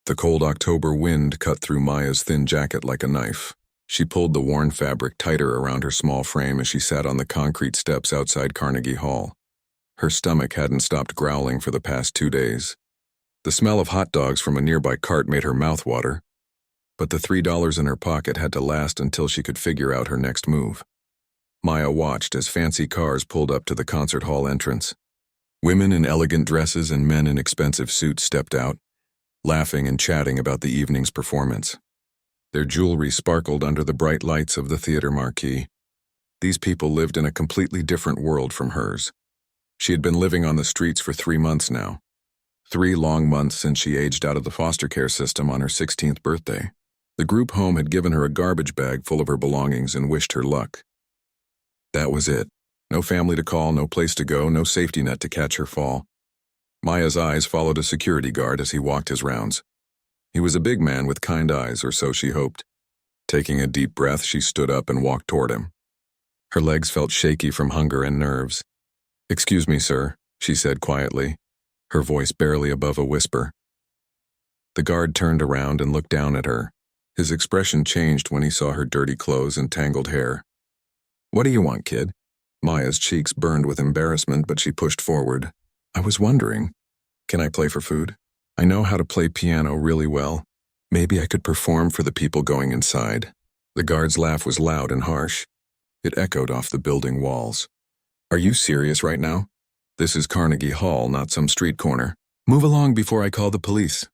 The cold October wind cut through Maya's thin jacket like a knife. She pulled the worn fabric tighter around her small frame as she sat on the concrete steps outside Carnegie Hall. Her stomach hadn't stopped growling for the past 2 days. The smell of hot dogs from a nearby cart made her mouth water, but the $3 in her pocket had to last until she could figure out her next move. Maya watched as fancy cars pulled up to the concert hall entrance. Women in elegant dresses and men in expensive suits stepped out, laughing and chatting about the evening's performance. Their jewelry sparkled under the bright lights of the theater marquee. These people lived in a completely different world from hers. She had been living on the streets for 3 months now. 3 long months since she aged out of the foster care system on her 16th birthday. The group home had given her a garbage bag full of her belongings and wished her luck. That was it. No family to call, no place to go, no safety net to catch her fall. Maya's eyes followed a security guard as he walked his rounds. He was a big man with kind eyes, or so she hoped. Taking a deep breath, she stood up and walked toward him. Her legs felt shaky from hunger and nerves. "Excuse me, sir," she said quietly, her voice barely above a whisper. The guard turned around and looked down at her. His expression changed when he saw her dirty clothes and tangled hair. "What do you want, kid?" Maya's cheeks burned with embarrassment, but she pushed forward. "I was wondering, can I play for food? I know how to play piano really well. Maybe I could perform for the people going inside." The guard's laugh was loud and harsh. It echoed off the building walls. "Are you serious right now? This is Carnegie Hall, not some street corner. Move along before I call the police."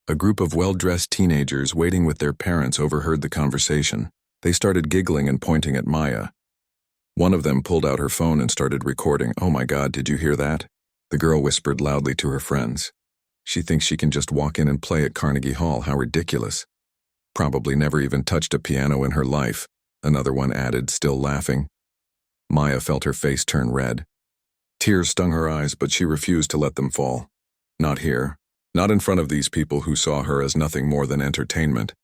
A group of well-dressed teenagers waiting with their parents overheard the conversation. They started giggling and pointing at Maya. One of them pulled out her phone and started recording. "Oh my God, did you hear that?" The girl whispered loudly to her friends. "She thinks she can just walk in and play at Carnegie Hall. How ridiculous. Probably never even touched a piano in her life," another one added, still laughing. Maya felt her face turn red. Tears stung her eyes, but she refused to let them fall. Not here. Not in front of these people who saw her as nothing more than entertainment.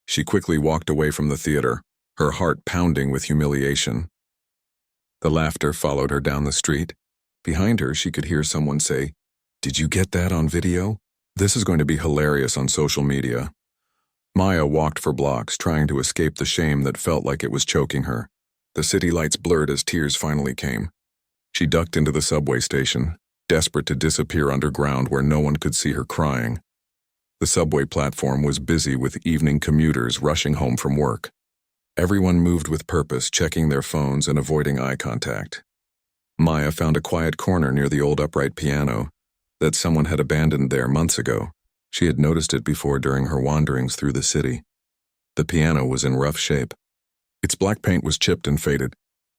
She quickly walked away from the theater, her heart pounding with humiliation. The laughter followed her down the street. Behind her, she could hear someone say, "Did you get that on video? This is going to be hilarious on social media." Maya walked for blocks, trying to escape the shame that felt like it was choking her. The city lights blurred as tears finally came. She ducked into the subway station, desperate to disappear underground where no one could see her crying. The subway platform was busy with evening commuters rushing home from work. Everyone moved with purpose, checking their phones and avoiding eye contact. Maya found a quiet corner near the old upright piano that someone had abandoned there months ago. She had noticed it before during her wanderings through the city. The piano was in rough shape. Its black paint was chipped and faded.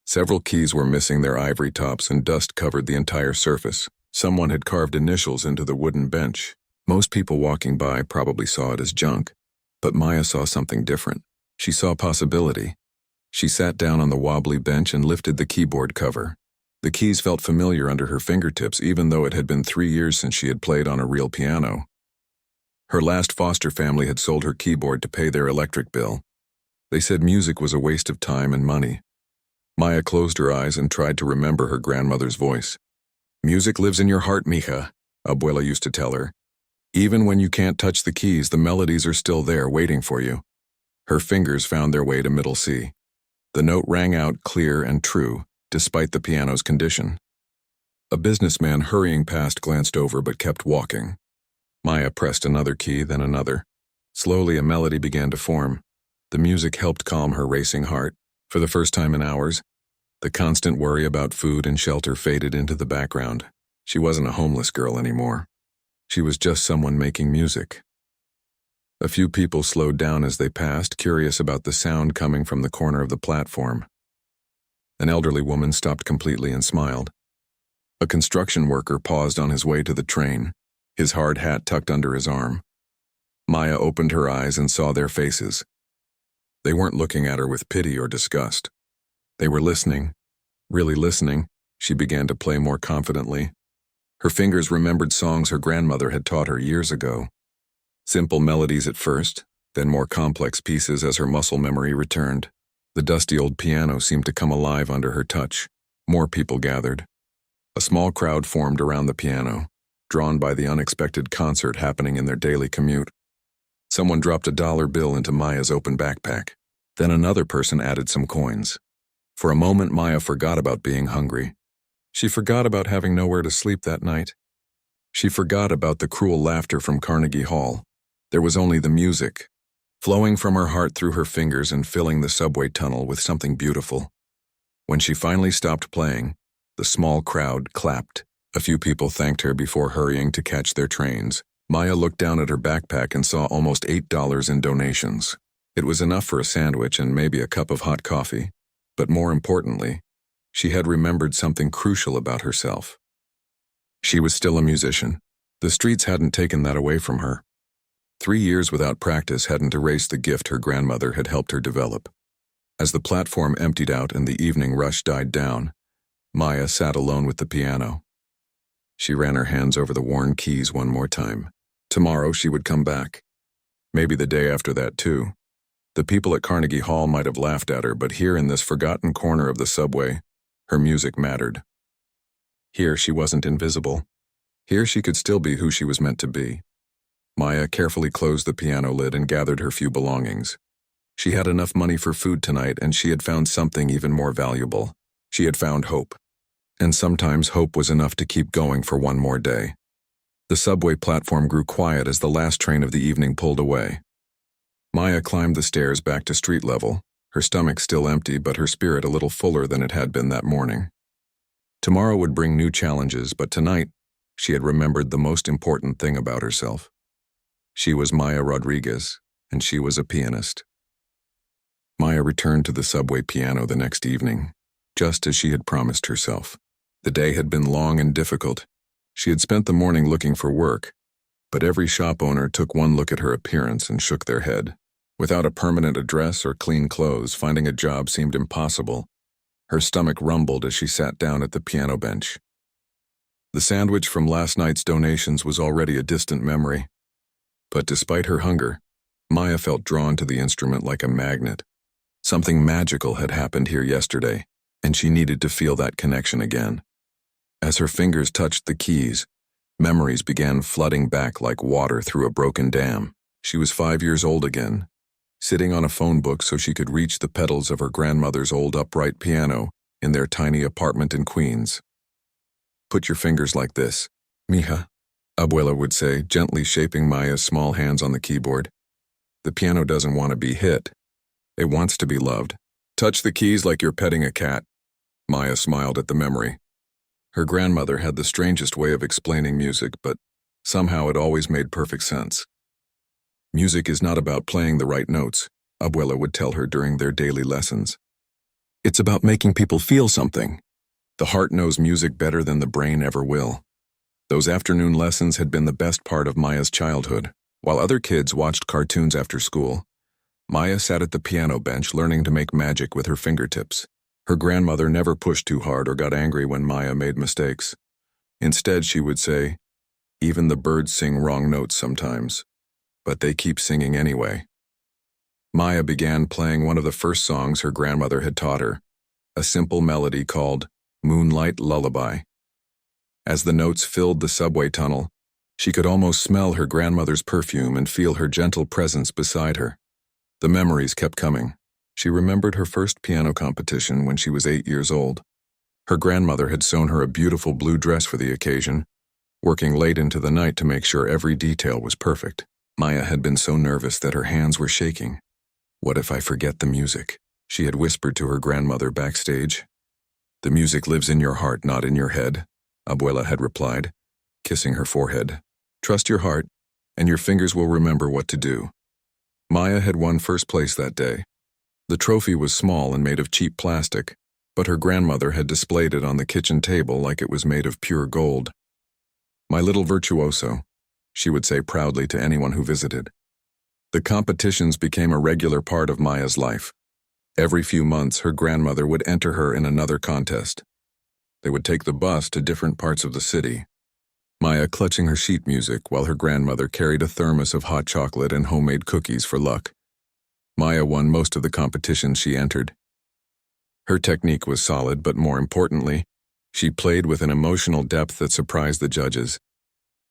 Several keys were missing their ivory tops and dust covered the entire surface. Someone had carved initials into the wooden bench. Most people walking by probably saw it as junk, but Maya saw something different. She saw possibility. She sat down on the wobbly bench and lifted the keyboard cover. The keys felt familiar under her fingertips, even though it had been 3 years since she had played on a real piano. Her last foster family had sold her keyboard to pay their electric bill. They said music was a waste of time and money. Maya closed her eyes and tried to remember her grandmother's voice. "Music lives in your heart, mija," Abuela used to tell her. "Even when you can't touch the keys, the melodies are still there waiting for you." Her fingers found their way to middle C. The note rang out clear and true, despite the piano's condition. A businessman hurrying past glanced over but kept walking. Maya pressed another key, then another. Slowly a melody began to form. The music helped calm her racing heart. For the first time in hours, the constant worry about food and shelter faded into the background. She wasn't a homeless girl anymore. She was just someone making music. A few people slowed down as they passed, curious about the sound coming from the corner of the platform. An elderly woman stopped completely and smiled. A construction worker paused on his way to the train, his hard hat tucked under his arm. Maya opened her eyes and saw their faces. They weren't looking at her with pity or disgust. They were listening, really listening. She began to play more confidently. Her fingers remembered songs her grandmother had taught her years ago. Simple melodies at first, then more complex pieces as her muscle memory returned. The dusty old piano seemed to come alive under her touch. More people gathered. A small crowd formed around the piano, drawn by the unexpected concert happening in their daily commute. Someone dropped a dollar bill into Maya's open backpack. Then another person added some coins. For a moment, Maya forgot about being hungry. She forgot about having nowhere to sleep that night. She forgot about the cruel laughter from Carnegie Hall. There was only the music, flowing from her heart through her fingers and filling the subway tunnel with something beautiful. When she finally stopped playing, the small crowd clapped. A few people thanked her before hurrying to catch their trains. Maya looked down at her backpack and saw almost $8 in donations. It was enough for a sandwich and maybe a cup of hot coffee. But more importantly, she had remembered something crucial about herself. She was still a musician. The streets hadn't taken that away from her. 3 years without practice hadn't erased the gift her grandmother had helped her develop. As the platform emptied out and the evening rush died down, Maya sat alone with the piano. She ran her hands over the worn keys one more time. Tomorrow she would come back. Maybe the day after that too. The people at Carnegie Hall might have laughed at her, but here in this forgotten corner of the subway, her music mattered. Here she wasn't invisible. Here she could still be who she was meant to be. Maya carefully closed the piano lid and gathered her few belongings. She had enough money for food tonight, and she had found something even more valuable. She had found hope. And sometimes hope was enough to keep going for one more day. The subway platform grew quiet as the last train of the evening pulled away. Maya climbed the stairs back to street level, her stomach still empty but her spirit a little fuller than it had been that morning. Tomorrow would bring new challenges, but tonight, she had remembered the most important thing about herself. She was Maya Rodriguez, and she was a pianist. Maya returned to the subway piano the next evening, just as she had promised herself. The day had been long and difficult. She had spent the morning looking for work, but every shop owner took one look at her appearance and shook their head. Without a permanent address or clean clothes, finding a job seemed impossible. Her stomach rumbled as she sat down at the piano bench. The sandwich from last night's donations was already a distant memory. But despite her hunger, Maya felt drawn to the instrument like a magnet. Something magical had happened here yesterday, and she needed to feel that connection again. As her fingers touched the keys, memories began flooding back like water through a broken dam. She was 5 years old again, sitting on a phone book so she could reach the pedals of her grandmother's old upright piano in their tiny apartment in Queens. "Put your fingers like this, mija," Abuela would say, gently shaping Maya's small hands on the keyboard. "The piano doesn't want to be hit. It wants to be loved. Touch the keys like you're petting a cat." Maya smiled at the memory. Her grandmother had the strangest way of explaining music, but somehow it always made perfect sense. "Music is not about playing the right notes," Abuela would tell her during their daily lessons. "It's about making people feel something. The heart knows music better than the brain ever will." Those afternoon lessons had been the best part of Maya's childhood. While other kids watched cartoons after school, Maya sat at the piano bench learning to make magic with her fingertips. Her grandmother never pushed too hard or got angry when Maya made mistakes. Instead, she would say, "Even the birds sing wrong notes sometimes, but they keep singing anyway." Maya began playing one of the first songs her grandmother had taught her, a simple melody called Moonlight Lullaby. As the notes filled the subway tunnel, she could almost smell her grandmother's perfume and feel her gentle presence beside her. The memories kept coming. She remembered her first piano competition when she was 8 years old. Her grandmother had sewn her a beautiful blue dress for the occasion, working late into the night to make sure every detail was perfect. Maya had been so nervous that her hands were shaking. "What if I forget the music?" she had whispered to her grandmother backstage. "The music lives in your heart, not in your head," Abuela had replied, kissing her forehead. "Trust your heart, and your fingers will remember what to do." Maya had won first place that day. The trophy was small and made of cheap plastic, but her grandmother had displayed it on the kitchen table like it was made of pure gold. "My little virtuoso," she would say proudly to anyone who visited. The competitions became a regular part of Maya's life. Every few months, her grandmother would enter her in another contest. They would take the bus to different parts of the city, Maya clutching her sheet music while her grandmother carried a thermos of hot chocolate and homemade cookies for luck. Maya won most of the competitions she entered. Her technique was solid, but more importantly, she played with an emotional depth that surprised the judges.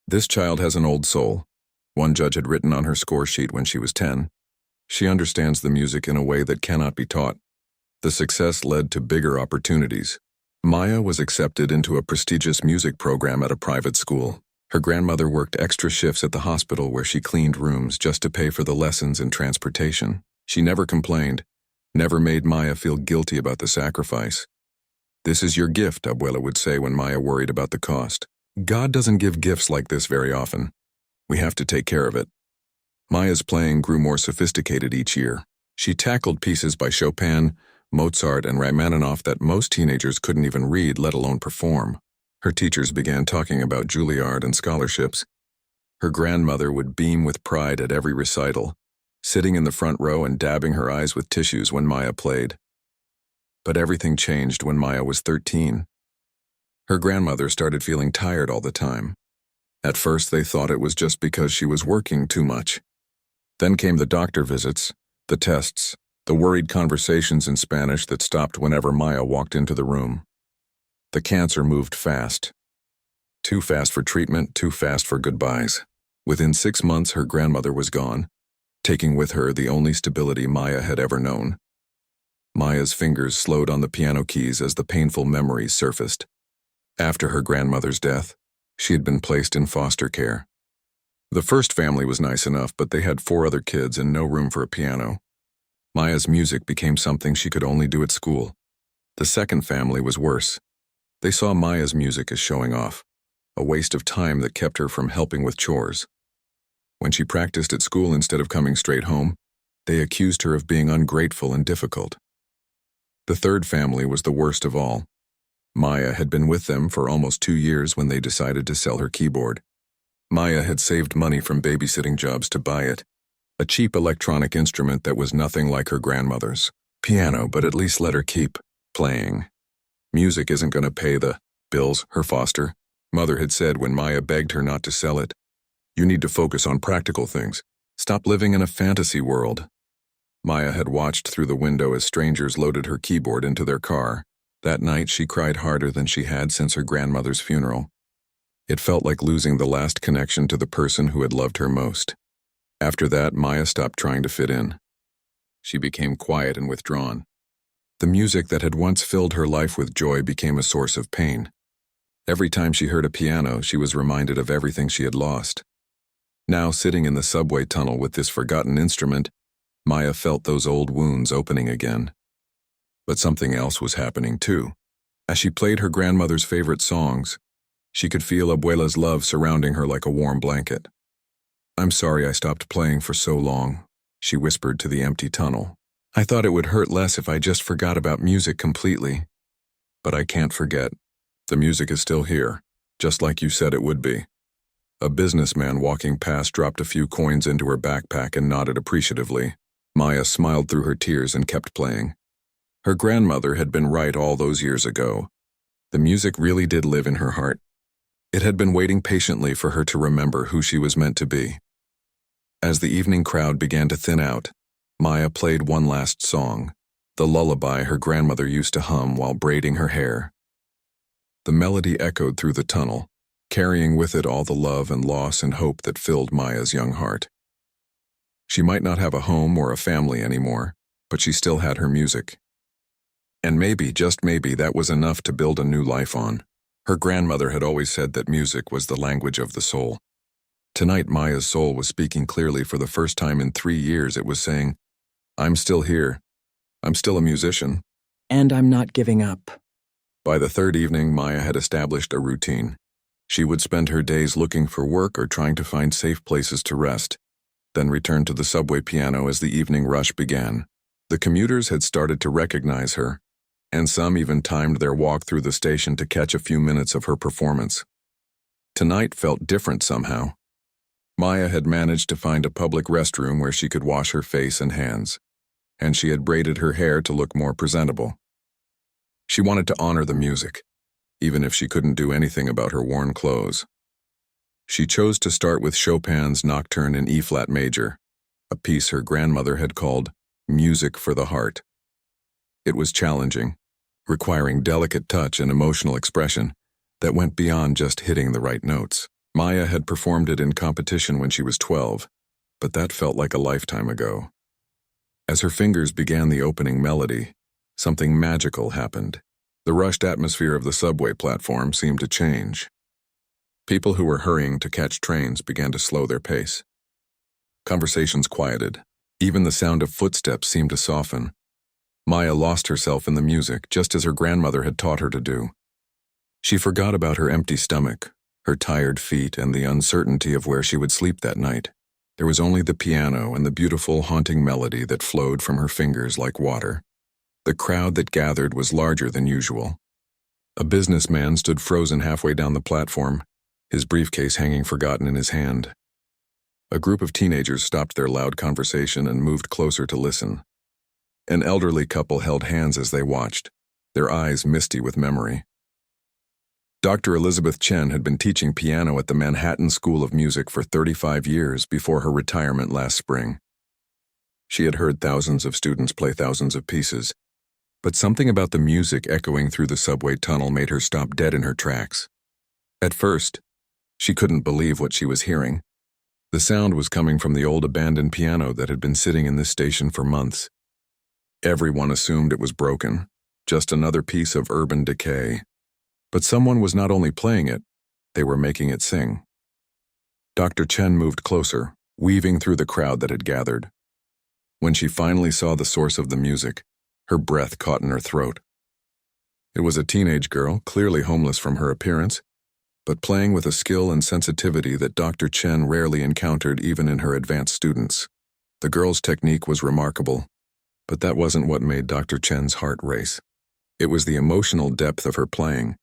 "This child has an old soul," one judge had written on her score sheet when she was 10. She understands the music in a way that cannot be taught. The success led to bigger opportunities. Maya was accepted into a prestigious music program at a private school. Her grandmother worked extra shifts at the hospital where she cleaned rooms just to pay for the lessons and transportation. She never complained, never made Maya feel guilty about the sacrifice. "This is your gift," Abuela would say when Maya worried about the cost. "God doesn't give gifts like this very often. We have to take care of it." Maya's playing grew more sophisticated each year. She tackled pieces by Chopin, Mozart, and Rachmaninoff that most teenagers couldn't even read, let alone perform. Her teachers began talking about Juilliard and scholarships. Her grandmother would beam with pride at every recital, sitting in the front row and dabbing her eyes with tissues when Maya played. But everything changed when Maya was 13. Her grandmother started feeling tired all the time. At first, they thought it was just because she was working too much. Then came the doctor visits, the tests, the worried conversations in Spanish that stopped whenever Maya walked into the room. The cancer moved fast. Too fast for treatment, too fast for goodbyes. Within 6 months, her grandmother was gone, taking with her the only stability Maya had ever known. Maya's fingers slowed on the piano keys as the painful memories surfaced. After her grandmother's death, she had been placed in foster care. The first family was nice enough, but they had 4 other kids and no room for a piano. Maya's music became something she could only do at school. The second family was worse. They saw Maya's music as showing off, a waste of time that kept her from helping with chores. When she practiced at school instead of coming straight home, they accused her of being ungrateful and difficult. The third family was the worst of all. Maya had been with them for almost 2 years when they decided to sell her keyboard. Maya had saved money from babysitting jobs to buy it, a cheap electronic instrument that was nothing like her grandmother's piano, but at least let her keep playing. Music isn't going to pay the bills, her foster mother had said when Maya begged her not to sell it. You need to focus on practical things. Stop living in a fantasy world. Maya had watched through the window as strangers loaded her keyboard into their car. That night, she cried harder than she had since her grandmother's funeral. It felt like losing the last connection to the person who had loved her most. After that, Maya stopped trying to fit in. She became quiet and withdrawn. The music that had once filled her life with joy became a source of pain. Every time she heard a piano, she was reminded of everything she had lost. Now, sitting in the subway tunnel with this forgotten instrument, Maya felt those old wounds opening again. But something else was happening too. As she played her grandmother's favorite songs, she could feel Abuela's love surrounding her like a warm blanket. "I'm sorry I stopped playing for so long," she whispered to the empty tunnel. "I thought it would hurt less if I just forgot about music completely. But I can't forget. The music is still here, just like you said it would be." A businessman walking past dropped a few coins into her backpack and nodded appreciatively. Maya smiled through her tears and kept playing. Her grandmother had been right all those years ago. The music really did live in her heart. It had been waiting patiently for her to remember who she was meant to be. As the evening crowd began to thin out, Maya played one last song, the lullaby her grandmother used to hum while braiding her hair. The melody echoed through the tunnel, carrying with it all the love and loss and hope that filled Maya's young heart. She might not have a home or a family anymore, but she still had her music. And maybe, just maybe, that was enough to build a new life on. Her grandmother had always said that music was the language of the soul. Tonight, Maya's soul was speaking clearly for the first time in 3 years. It was saying, "I'm still here. I'm still a musician. And I'm not giving up." By the third evening, Maya had established a routine. She would spend her days looking for work or trying to find safe places to rest, then return to the subway piano as the evening rush began. The commuters had started to recognize her, and some even timed their walk through the station to catch a few minutes of her performance. Tonight felt different somehow. Maya had managed to find a public restroom where she could wash her face and hands, and she had braided her hair to look more presentable. She wanted to honor the music, even if she couldn't do anything about her worn clothes. She chose to start with Chopin's Nocturne in E-flat major, a piece her grandmother had called music for the heart. It was challenging, requiring delicate touch and emotional expression that went beyond just hitting the right notes. Maya had performed it in competition when she was 12, but that felt like a lifetime ago. As her fingers began the opening melody, something magical happened. The rushed atmosphere of the subway platform seemed to change. People who were hurrying to catch trains began to slow their pace. Conversations quieted. Even the sound of footsteps seemed to soften. Maya lost herself in the music, just as her grandmother had taught her to do. She forgot about her empty stomach, her tired feet, and the uncertainty of where she would sleep that night. There was only the piano and the beautiful, haunting melody that flowed from her fingers like water. The crowd that gathered was larger than usual. A businessman stood frozen halfway down the platform, his briefcase hanging forgotten in his hand. A group of teenagers stopped their loud conversation and moved closer to listen. An elderly couple held hands as they watched, their eyes misty with memory. Dr. Elizabeth Chen had been teaching piano at the Manhattan School of Music for 35 years before her retirement last spring. She had heard thousands of students play thousands of pieces, but something about the music echoing through the subway tunnel made her stop dead in her tracks. At first, she couldn't believe what she was hearing. The sound was coming from the old abandoned piano that had been sitting in this station for months. Everyone assumed it was broken, just another piece of urban decay. But someone was not only playing it, they were making it sing. Dr. Chen moved closer, weaving through the crowd that had gathered. When she finally saw the source of the music, her breath caught in her throat. It was a teenage girl, clearly homeless from her appearance, but playing with a skill and sensitivity that Dr. Chen rarely encountered even in her advanced students. The girl's technique was remarkable, but that wasn't what made Dr. Chen's heart race. It was the emotional depth of her playing.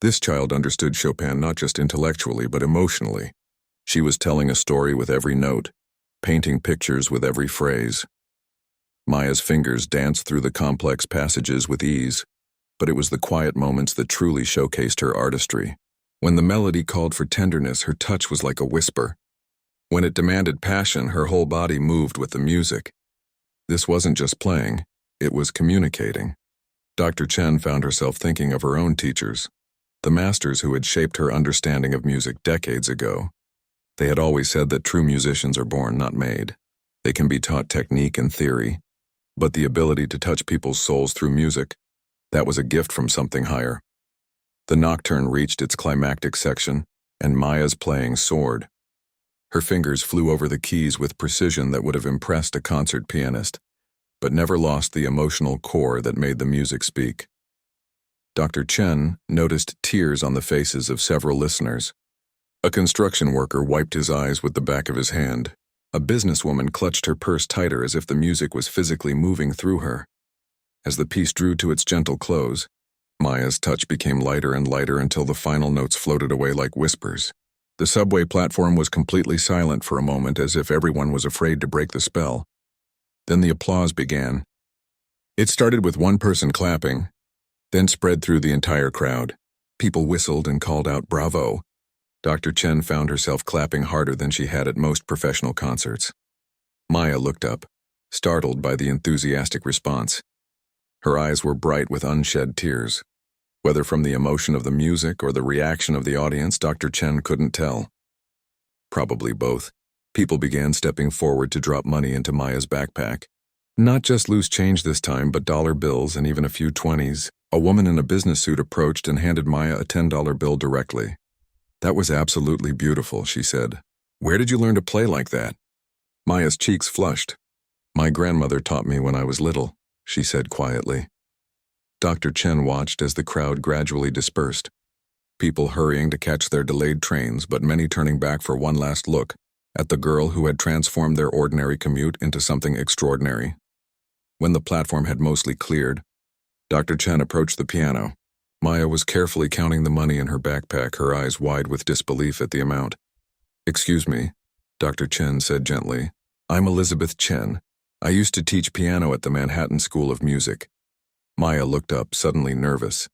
This child understood Chopin not just intellectually but emotionally. She was telling a story with every note, painting pictures with every phrase. Maya's fingers danced through the complex passages with ease, but it was the quiet moments that truly showcased her artistry. When the melody called for tenderness, her touch was like a whisper. When it demanded passion, her whole body moved with the music. This wasn't just playing, it was communicating. Dr. Chen found herself thinking of her own teachers, the masters who had shaped her understanding of music decades ago. They had always said that true musicians are born, not made. They can be taught technique and theory, but the ability to touch people's souls through music, that was a gift from something higher. The nocturne reached its climactic section, and Maya's playing soared. Her fingers flew over the keys with precision that would have impressed a concert pianist, but never lost the emotional core that made the music speak. Dr. Chen noticed tears on the faces of several listeners. A construction worker wiped his eyes with the back of his hand. A businesswoman clutched her purse tighter as if the music was physically moving through her. As the piece drew to its gentle close, Maya's touch became lighter and lighter until the final notes floated away like whispers. The subway platform was completely silent for a moment, as if everyone was afraid to break the spell. Then the applause began. It started with one person clapping, then spread through the entire crowd. People whistled and called out "Bravo." Dr. Chen found herself clapping harder than she had at most professional concerts. Maya looked up, startled by the enthusiastic response. Her eyes were bright with unshed tears. Whether from the emotion of the music or the reaction of the audience, Dr. Chen couldn't tell. Probably both. People began stepping forward to drop money into Maya's backpack. Not just loose change this time, but dollar bills and even a few 20s. A woman in a business suit approached and handed Maya a $10 bill directly. "That was absolutely beautiful," she said. "Where did you learn to play like that?" Maya's cheeks flushed. "My grandmother taught me when I was little," she said quietly. Dr. Chen watched as the crowd gradually dispersed. People hurrying to catch their delayed trains, but many turning back for one last look at the girl who had transformed their ordinary commute into something extraordinary. When the platform had mostly cleared, Dr. Chen approached the piano. Maya was carefully counting the money in her backpack, her eyes wide with disbelief at the amount. "Excuse me," Dr. Chen said gently. "I'm Elizabeth Chen. I used to teach piano at the Manhattan School of Music." Maya looked up, suddenly nervous.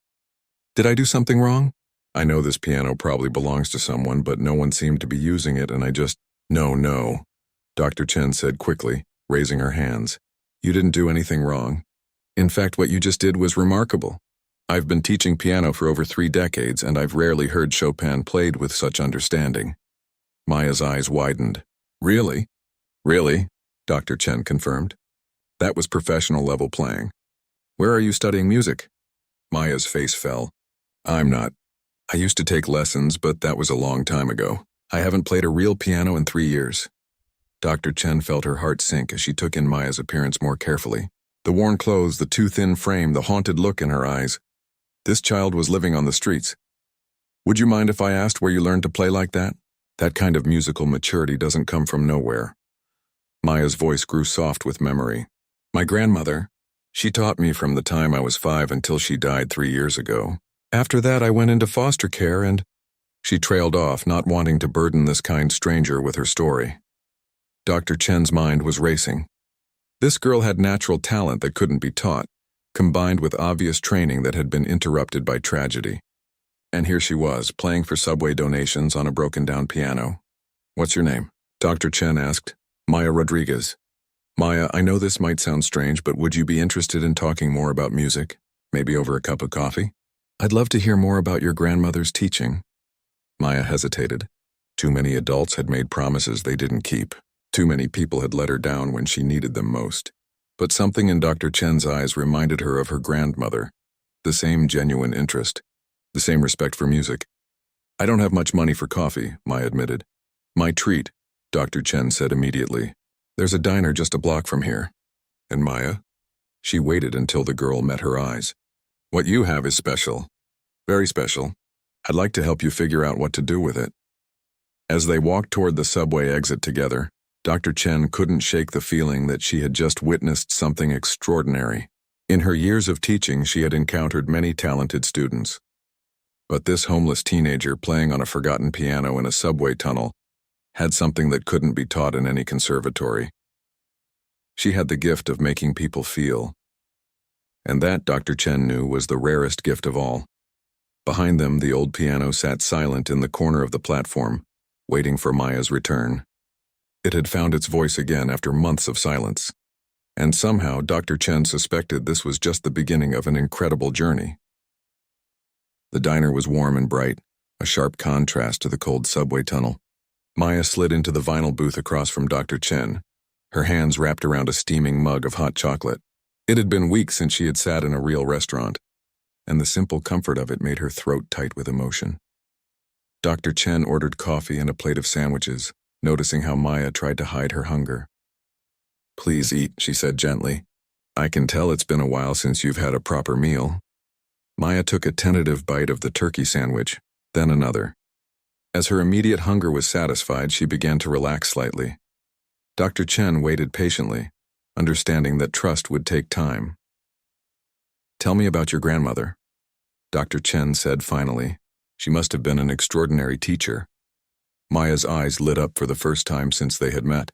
"Did I do something wrong? I know this piano probably belongs to someone, but no one seemed to be using it, and I just—" No, Dr. Chen said quickly, raising her hands. "You didn't do anything wrong. In fact, what you just did was remarkable. I've been teaching piano for over 3 decades, and I've rarely heard Chopin played with such understanding. Maya's eyes widened. Really? Really? Dr. Chen confirmed. That was professional level playing. Where are you studying music? Maya's face fell. I'm not. I used to take lessons, but that was a long time ago. I haven't played a real piano in 3 years. Dr. Chen felt her heart sink as she took in Maya's appearance more carefully. The worn clothes, the too thin frame, the haunted look in her eyes. This child was living on the streets. Would you mind if I asked where you learned to play like that? That kind of musical maturity doesn't come from nowhere. Maya's voice grew soft with memory. My grandmother, she taught me from the time I was 5 until she died 3 years ago. After that, I went into foster care and... She trailed off, not wanting to burden this kind stranger with her story. Dr. Chen's mind was racing. This girl had natural talent that couldn't be taught, combined with obvious training that had been interrupted by tragedy. And here she was, playing for subway donations on a broken-down piano. What's your name? Dr. Chen asked. Maya Rodriguez. Maya, I know this might sound strange, but would you be interested in talking more about music? Maybe over a cup of coffee? I'd love to hear more about your grandmother's teaching. Maya hesitated. Too many adults had made promises they didn't keep. Too many people had let her down when she needed them most. But something in Dr. Chen's eyes reminded her of her grandmother. The same genuine interest. The same respect for music. I don't have much money for coffee, Maya admitted. My treat, Dr. Chen said immediately. There's a diner just a block from here. And Maya? She waited until the girl met her eyes. What you have is special. Very special. I'd like to help you figure out what to do with it. As they walked toward the subway exit together, Dr. Chen couldn't shake the feeling that she had just witnessed something extraordinary. In her years of teaching, she had encountered many talented students. But this homeless teenager playing on a forgotten piano in a subway tunnel had something that couldn't be taught in any conservatory. She had the gift of making people feel. And that, Dr. Chen knew, was the rarest gift of all. Behind them, the old piano sat silent in the corner of the platform, waiting for Maya's return. It had found its voice again after months of silence. And somehow, Dr. Chen suspected this was just the beginning of an incredible journey. The diner was warm and bright, a sharp contrast to the cold subway tunnel. Maya slid into the vinyl booth across from Dr. Chen, her hands wrapped around a steaming mug of hot chocolate. It had been weeks since she had sat in a real restaurant, and the simple comfort of it made her throat tight with emotion. Dr. Chen ordered coffee and a plate of sandwiches, noticing how Maya tried to hide her hunger. Please eat, she said gently. I can tell it's been a while since you've had a proper meal. Maya took a tentative bite of the turkey sandwich, then another. As her immediate hunger was satisfied, she began to relax slightly. Dr. Chen waited patiently, understanding that trust would take time. Tell me about your grandmother, Dr. Chen said finally. She must have been an extraordinary teacher. Maya's eyes lit up for the first time since they had met.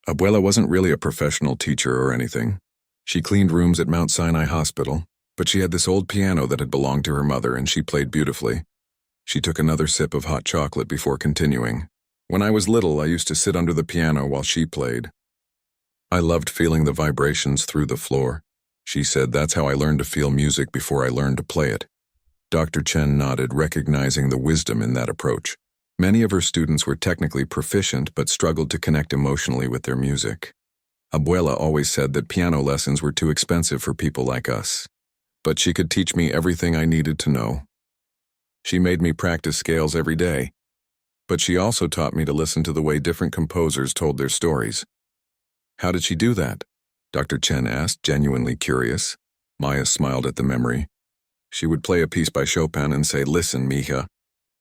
Abuela wasn't really a professional teacher or anything. She cleaned rooms at Mount Sinai Hospital, but she had this old piano that had belonged to her mother and she played beautifully. She took another sip of hot chocolate before continuing. When I was little, I used to sit under the piano while she played. I loved feeling the vibrations through the floor. She said that's how I learned to feel music before I learned to play it. Dr. Chen nodded, recognizing the wisdom in that approach. Many of her students were technically proficient but struggled to connect emotionally with their music. Abuela always said that piano lessons were too expensive for people like us. But she could teach me everything I needed to know. She made me practice scales every day, but she also taught me to listen to the way different composers told their stories. How did she do that? Dr. Chen asked, genuinely curious. Maya smiled at the memory. She would play a piece by Chopin and say, "Listen, mija.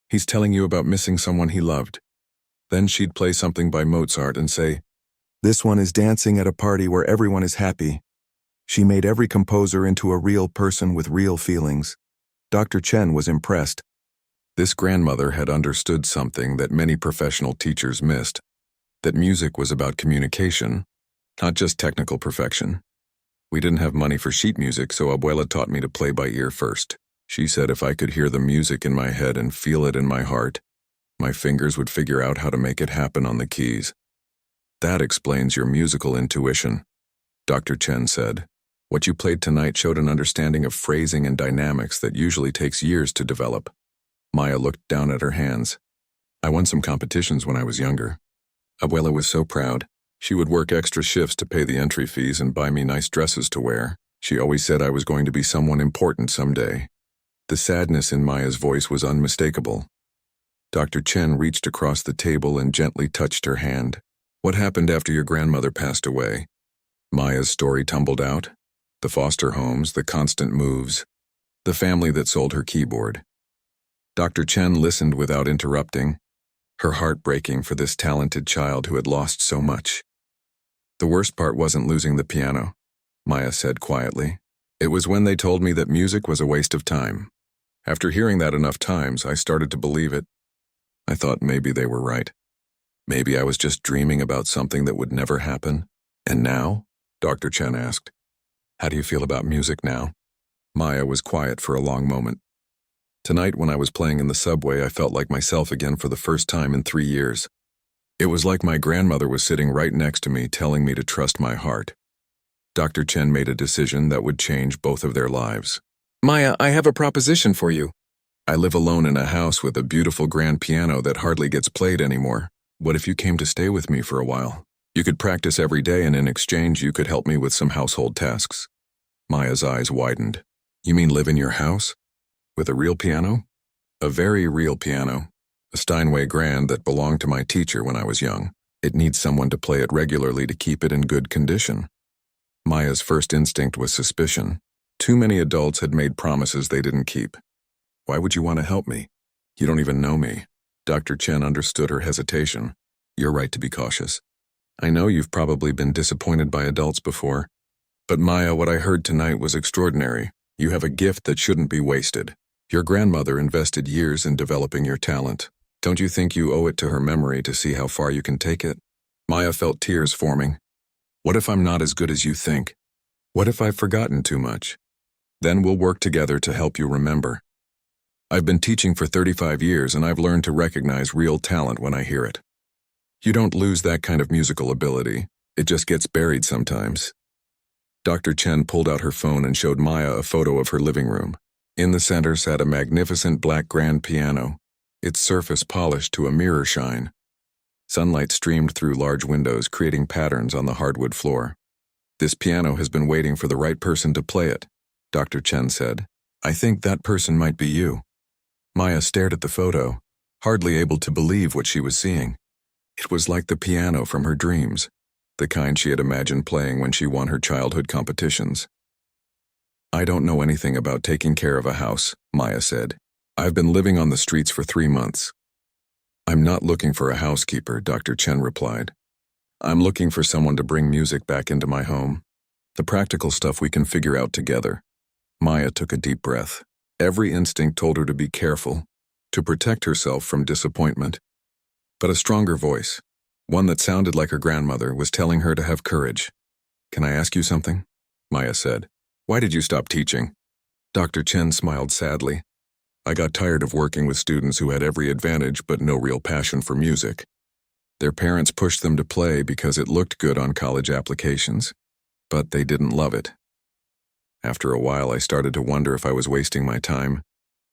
He's telling you about missing someone he loved." Then she'd play something by Mozart and say, "This one is dancing at a party where everyone is happy." She made every composer into a real person with real feelings. Dr. Chen was impressed. This grandmother had understood something that many professional teachers missed, that music was about communication, not just technical perfection. We didn't have money for sheet music, so Abuela taught me to play by ear first. She said if I could hear the music in my head and feel it in my heart, my fingers would figure out how to make it happen on the keys. That explains your musical intuition, Dr. Chen said. What you played tonight showed an understanding of phrasing and dynamics that usually takes years to develop. Maya looked down at her hands. I won some competitions when I was younger. Abuela was so proud. She would work extra shifts to pay the entry fees and buy me nice dresses to wear. She always said I was going to be someone important someday. The sadness in Maya's voice was unmistakable. Dr. Chen reached across the table and gently touched her hand. What happened after your grandmother passed away? Maya's story tumbled out. The foster homes, the constant moves, the family that sold her keyboard. Dr. Chen listened without interrupting, her heart breaking for this talented child who had lost so much. The worst part wasn't losing the piano, Maya said quietly. It was when they told me that music was a waste of time. After hearing that enough times, I started to believe it. I thought maybe they were right. Maybe I was just dreaming about something that would never happen. And now? Dr. Chen asked. How do you feel about music now? Maya was quiet for a long moment. Tonight when I was playing in the subway, I felt like myself again for the first time in 3 years. It was like my grandmother was sitting right next to me telling me to trust my heart. Dr. Chen made a decision that would change both of their lives. Maya, I have a proposition for you. I live alone in a house with a beautiful grand piano that hardly gets played anymore. What if you came to stay with me for a while? You could practice every day and in exchange you could help me with some household tasks. Maya's eyes widened. You mean live in your house? With a real piano? A very real piano. A Steinway Grand that belonged to my teacher when I was young. It needs someone to play it regularly to keep it in good condition. Maya's first instinct was suspicion. Too many adults had made promises they didn't keep. Why would you want to help me? You don't even know me. Dr. Chen understood her hesitation. You're right to be cautious. I know you've probably been disappointed by adults before. But Maya, what I heard tonight was extraordinary. You have a gift that shouldn't be wasted. Your grandmother invested years in developing your talent. Don't you think you owe it to her memory to see how far you can take it? Maya felt tears forming. What if I'm not as good as you think? What if I've forgotten too much? Then we'll work together to help you remember. I've been teaching for 35 years and I've learned to recognize real talent when I hear it. You don't lose that kind of musical ability. It just gets buried sometimes. Dr. Chen pulled out her phone and showed Maya a photo of her living room. In the center sat a magnificent black grand piano, its surface polished to a mirror shine. Sunlight streamed through large windows, creating patterns on the hardwood floor. This piano has been waiting for the right person to play it, Dr. Chen said. I think that person might be you. Maya stared at the photo, hardly able to believe what she was seeing. It was like the piano from her dreams, the kind she had imagined playing when she won her childhood competitions. I don't know anything about taking care of a house, Maya said. I've been living on the streets for 3 months. I'm not looking for a housekeeper, Dr. Chen replied. I'm looking for someone to bring music back into my home. The practical stuff we can figure out together. Maya took a deep breath. Every instinct told her to be careful, to protect herself from disappointment. But a stronger voice, one that sounded like her grandmother, was telling her to have courage. Can I ask you something? Maya said. Why did you stop teaching? Dr. Chen smiled sadly. I got tired of working with students who had every advantage but no real passion for music. Their parents pushed them to play because it looked good on college applications, but they didn't love it. After a while, I started to wonder if I was wasting my time.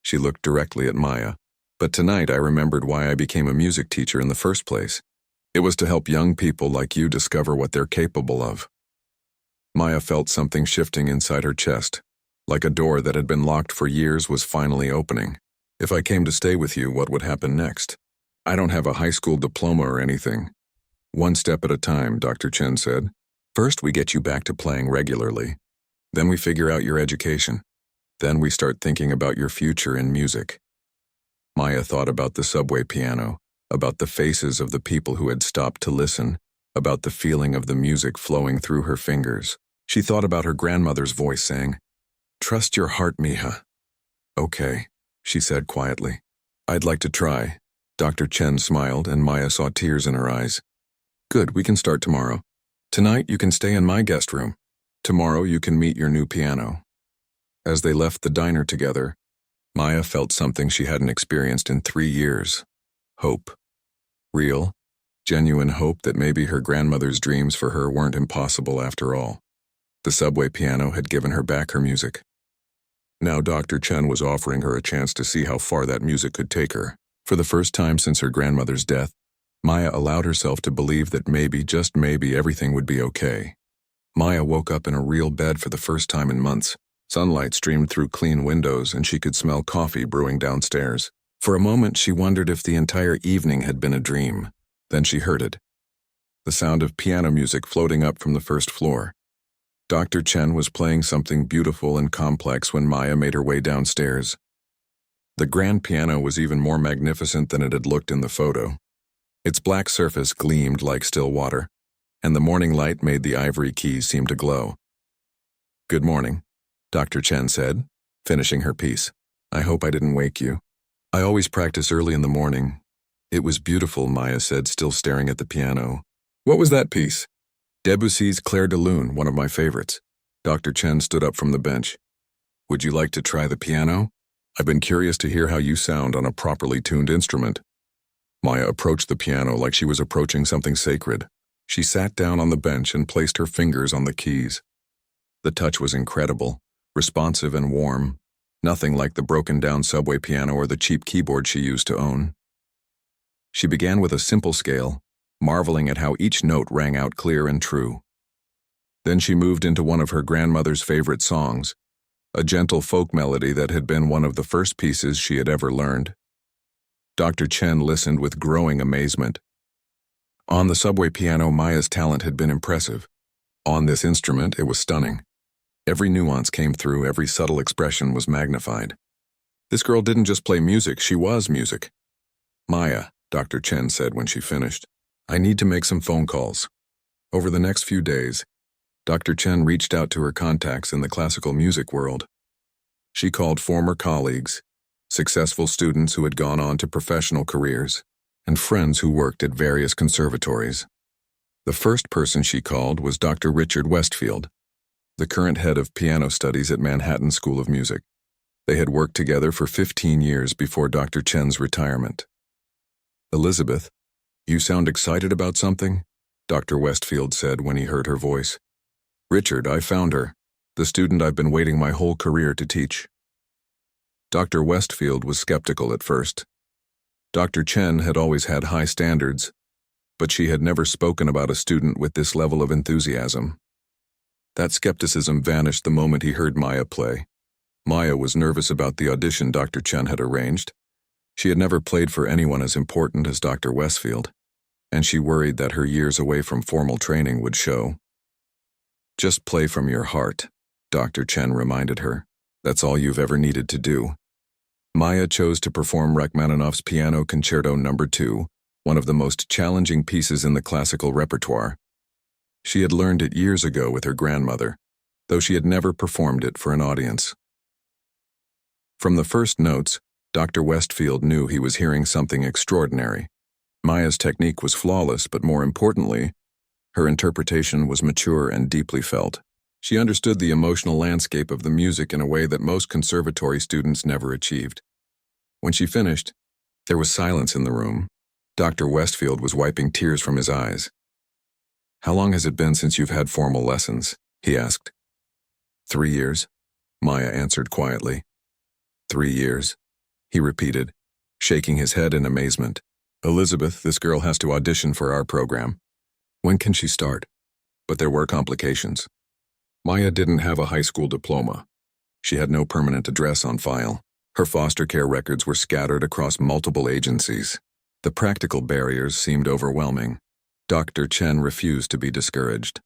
She looked directly at Maya. But tonight I remembered why I became a music teacher in the first place. It was to help young people like you discover what they're capable of. Maya felt something shifting inside her chest, like a door that had been locked for years was finally opening. If I came to stay with you, what would happen next? I don't have a high school diploma or anything. One step at a time, Dr. Chen said. First, we get you back to playing regularly. Then we figure out your education. Then we start thinking about your future in music. Maya thought about the subway piano, about the faces of the people who had stopped to listen, about the feeling of the music flowing through her fingers. She thought about her grandmother's voice saying, "Trust your heart, Mija." Okay, she said quietly. I'd like to try. Dr. Chen smiled and Maya saw tears in her eyes. Good, we can start tomorrow. Tonight you can stay in my guest room. Tomorrow you can meet your new piano. As they left the diner together, Maya felt something she hadn't experienced in 3 years. Hope. Real, genuine hope that maybe her grandmother's dreams for her weren't impossible after all. The subway piano had given her back her music. Now Dr. Chen was offering her a chance to see how far that music could take her. For the first time since her grandmother's death, Maya allowed herself to believe that maybe, just maybe, everything would be okay. Maya woke up in a real bed for the first time in months. Sunlight streamed through clean windows and she could smell coffee brewing downstairs. For a moment she wondered if the entire evening had been a dream. Then she heard it. The sound of piano music floating up from the first floor. Dr. Chen was playing something beautiful and complex when Maya made her way downstairs. The grand piano was even more magnificent than it had looked in the photo. Its black surface gleamed like still water, and the morning light made the ivory keys seem to glow. "Good morning," Dr. Chen said, finishing her piece. "I hope I didn't wake you. I always practice early in the morning." "It was beautiful," Maya said, still staring at the piano. "What was that piece?" "Debussy's Clair de Lune, one of my favorites." Dr. Chen stood up from the bench. "Would you like to try the piano? I've been curious to hear how you sound on a properly tuned instrument." Maya approached the piano like she was approaching something sacred. She sat down on the bench and placed her fingers on the keys. The touch was incredible, responsive and warm, nothing like the broken-down subway piano or the cheap keyboard she used to own. She began with a simple scale, marveling at how each note rang out clear and true. Then she moved into one of her grandmother's favorite songs, a gentle folk melody that had been one of the first pieces she had ever learned. Dr. Chen listened with growing amazement. On the subway piano, Maya's talent had been impressive. On this instrument, it was stunning. Every nuance came through, every subtle expression was magnified. This girl didn't just play music, she was music. "Maya," Dr. Chen said when she finished, "I need to make some phone calls." Over the next few days, Dr. Chen reached out to her contacts in the classical music world. She called former colleagues, successful students who had gone on to professional careers, and friends who worked at various conservatories. The first person she called was Dr. Richard Westfield, the current head of piano studies at Manhattan School of Music. They had worked together for 15 years before Dr. Chen's retirement. "Elizabeth, you sound excited about something?" Dr. Westfield said when he heard her voice. "Richard, I found her, the student I've been waiting my whole career to teach." Dr. Westfield was skeptical at first. Dr. Chen had always had high standards, but she had never spoken about a student with this level of enthusiasm. That skepticism vanished the moment he heard Maya play. Maya was nervous about the audition Dr. Chen had arranged. She had never played for anyone as important as Dr. Westfield, and she worried that her years away from formal training would show. "Just play from your heart," Dr. Chen reminded her. "That's all you've ever needed to do." Maya chose to perform Rachmaninoff's Piano Concerto No. 2, one of the most challenging pieces in the classical repertoire. She had learned it years ago with her grandmother, though she had never performed it for an audience. From the first notes, Dr. Westfield knew he was hearing something extraordinary. Maya's technique was flawless, but more importantly, her interpretation was mature and deeply felt. She understood the emotional landscape of the music in a way that most conservatory students never achieved. When she finished, there was silence in the room. Dr. Westfield was wiping tears from his eyes. "How long has it been since you've had formal lessons?" he asked. 3 years, Maya answered quietly. 3 years, he repeated, shaking his head in amazement. "Elizabeth, this girl has to audition for our program. When can she start?" But there were complications. Maya didn't have a high school diploma. She had no permanent address on file. Her foster care records were scattered across multiple agencies. The practical barriers seemed overwhelming. Dr. Chen refused to be discouraged.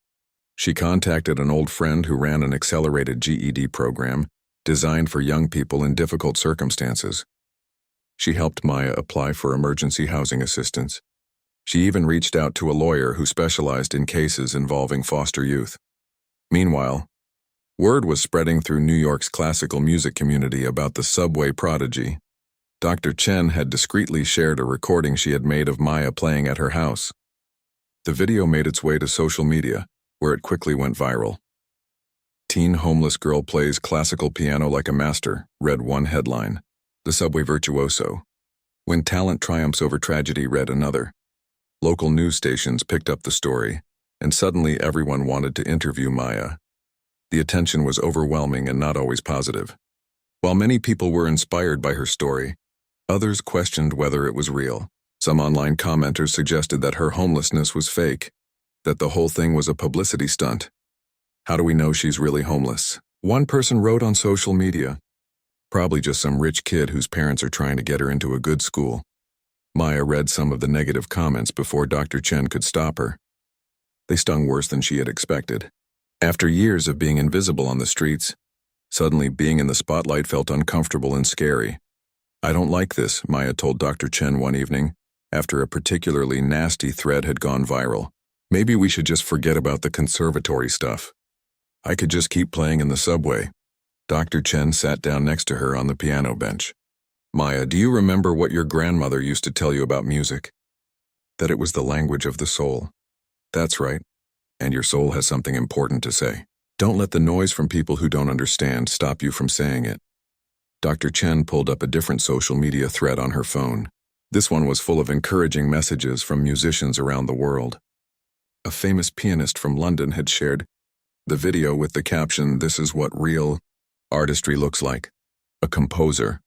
She contacted an old friend who ran an accelerated GED program designed for young people in difficult circumstances. She helped Maya apply for emergency housing assistance. She even reached out to a lawyer who specialized in cases involving foster youth. Meanwhile, word was spreading through New York's classical music community about the subway prodigy. Dr. Chen had discreetly shared a recording she had made of Maya playing at her house. The video made its way to social media, where it quickly went viral. "Teen homeless girl plays classical piano like a master," read one headline. "The subway virtuoso. When talent triumphs over tragedy," read another. Local news stations picked up the story, and suddenly everyone wanted to interview Maya. The attention was overwhelming and not always positive. While many people were inspired by her story, others questioned whether it was real. Some online commenters suggested that her homelessness was fake, that the whole thing was a publicity stunt. How do we know she's really homeless? One person wrote on social media, "Probably just some rich kid whose parents are trying to get her into a good school." Maya read some of the negative comments before Dr. Chen could stop her. They stung worse than she had expected. After years of being invisible on the streets, suddenly being in the spotlight felt uncomfortable and scary. "I don't like this," Maya told Dr. Chen one evening, after a particularly nasty thread had gone viral. "Maybe we should just forget about the conservatory stuff. I could just keep playing in the subway." Dr. Chen sat down next to her on the piano bench. "Maya, do you remember what your grandmother used to tell you about music? That it was the language of the soul." "That's right. And your soul has something important to say. Don't let the noise from people who don't understand stop you from saying it." Dr. Chen pulled up a different social media thread on her phone. This one was full of encouraging messages from musicians around the world. A famous pianist from London had shared the video with the caption, "This is what real artistry looks like." A composer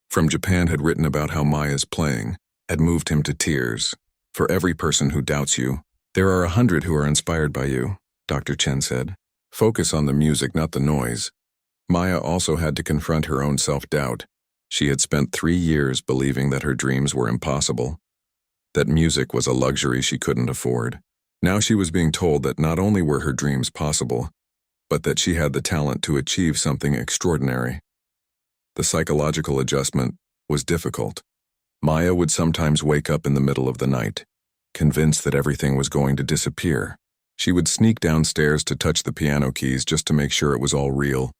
from Japan had written about how Maya's playing had moved him to tears. "For every person who doubts you, there are 100 who are inspired by you," Dr. Chen said. "Focus on the music, not the noise." Maya also had to confront her own self-doubt. She had spent 3 years believing that her dreams were impossible, that music was a luxury she couldn't afford. Now she was being told that not only were her dreams possible, but that she had the talent to achieve something extraordinary. The psychological adjustment was difficult. Maya would sometimes wake up in the middle of the night, convinced that everything was going to disappear. She would sneak downstairs to touch the piano keys just to make sure it was all real.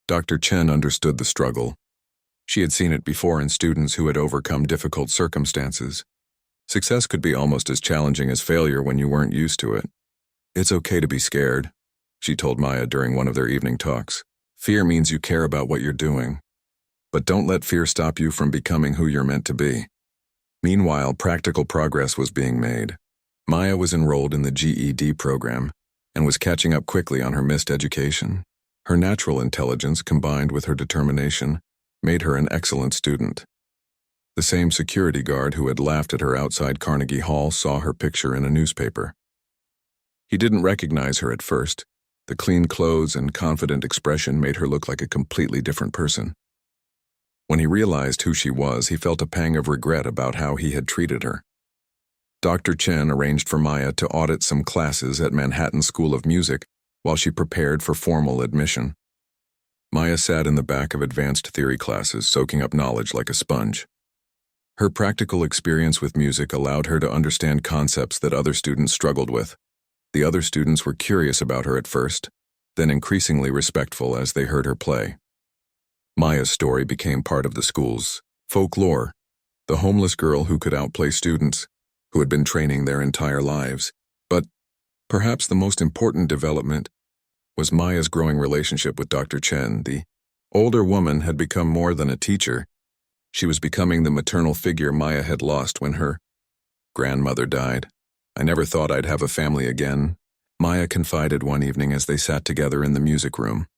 Dr. Chen understood the struggle. She had seen it before in students who had overcome difficult circumstances. Success could be almost as challenging as failure when you weren't used to it. "It's okay to be scared," she told Maya during one of their evening talks. "Fear means you care about what you're doing. But don't let fear stop you from becoming who you're meant to be." Meanwhile, practical progress was being made. Maya was enrolled in the GED program and was catching up quickly on her missed education. Her natural intelligence, combined with her determination, made her an excellent student. The same security guard who had laughed at her outside Carnegie Hall saw her picture in a newspaper. He didn't recognize her at first. The clean clothes and confident expression made her look like a completely different person. When he realized who she was, he felt a pang of regret about how he had treated her. Dr. Chen arranged for Maya to audit some classes at Manhattan School of Music while she prepared for formal admission. Maya sat in the back of advanced theory classes, soaking up knowledge like a sponge. Her practical experience with music allowed her to understand concepts that other students struggled with. The other students were curious about her at first, then increasingly respectful as they heard her play. Maya's story became part of the school's folklore, the homeless girl who could outplay students, who had been training their entire lives. But perhaps the most important development was Maya's growing relationship with Dr. Chen. The older woman had become more than a teacher. She was becoming the maternal figure Maya had lost when her grandmother died. "I never thought I'd have a family again," Maya confided one evening as they sat together in the music room.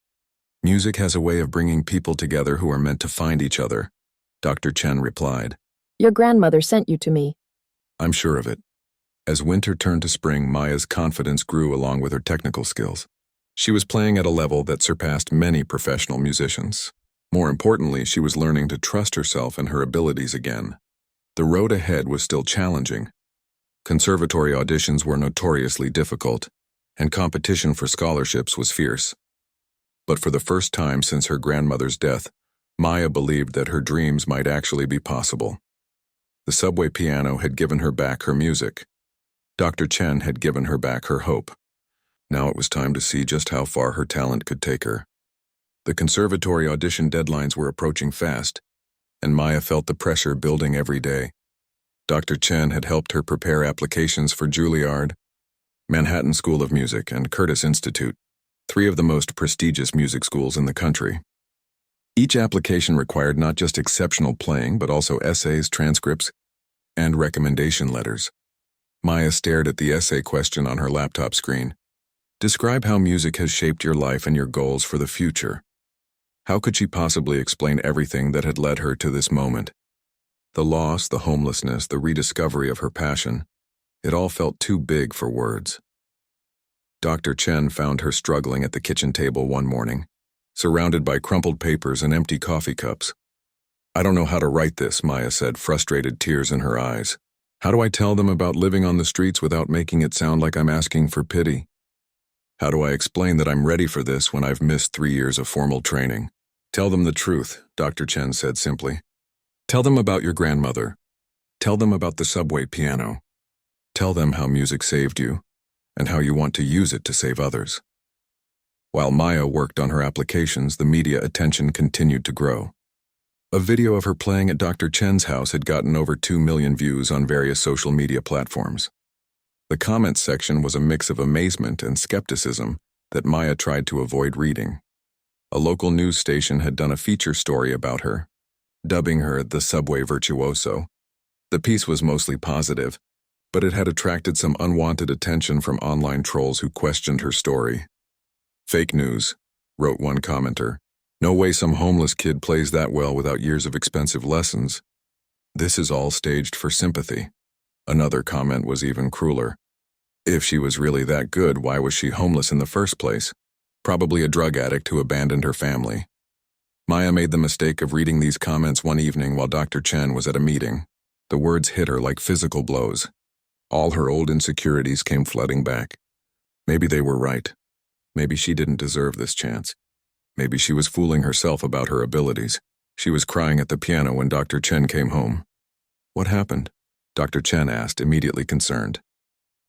"Music has a way of bringing people together who are meant to find each other," Dr. Chen replied. "Your grandmother sent you to me." "I'm sure of it." As winter turned to spring, Maya's confidence grew along with her technical skills. She was playing at a level that surpassed many professional musicians. More importantly, she was learning to trust herself and her abilities again. The road ahead was still challenging. Conservatory auditions were notoriously difficult, and competition for scholarships was fierce. But for the first time since her grandmother's death, Maya believed that her dreams might actually be possible. The subway piano had given her back her music. Dr. Chen had given her back her hope. Now it was time to see just how far her talent could take her. The conservatory audition deadlines were approaching fast, and Maya felt the pressure building every day. Dr. Chen had helped her prepare applications for Juilliard, Manhattan School of Music, and Curtis Institute, 3 of the most prestigious music schools in the country. Each application required not just exceptional playing, but also essays, transcripts, and recommendation letters. Maya stared at the essay question on her laptop screen. Describe how music has shaped your life and your goals for the future. How could she possibly explain everything that had led her to this moment? The loss, the homelessness, the rediscovery of her passion. It all felt too big for words. Dr. Chen found her struggling at the kitchen table one morning, surrounded by crumpled papers and empty coffee cups. "I don't know how to write this," Maya said, frustrated, tears in her eyes. "How do I tell them about living on the streets without making it sound like I'm asking for pity? How do I explain that I'm ready for this when I've missed 3 years of formal training?" "Tell them the truth," Dr. Chen said simply. "Tell them about your grandmother. Tell them about the subway piano. Tell them how music saved you, and how you want to use it to save others." While Maya worked on her applications, the media attention continued to grow. A video of her playing at Dr. Chen's house had gotten over 2 million views on various social media platforms. The comments section was a mix of amazement and skepticism that Maya tried to avoid reading. A local news station had done a feature story about her, dubbing her the subway virtuoso. The piece was mostly positive, but it had attracted some unwanted attention from online trolls who questioned her story. "Fake news," wrote one commenter. "No way some homeless kid plays that well without years of expensive lessons. This is all staged for sympathy." Another comment was even crueler. "If she was really that good, why was she homeless in the first place? Probably a drug addict who abandoned her family." Maya made the mistake of reading these comments one evening while Dr. Chen was at a meeting. The words hit her like physical blows. All her old insecurities came flooding back. Maybe they were right. Maybe she didn't deserve this chance. Maybe she was fooling herself about her abilities. She was crying at the piano when Dr. Chen came home. "What happened?" Dr. Chen asked, immediately concerned.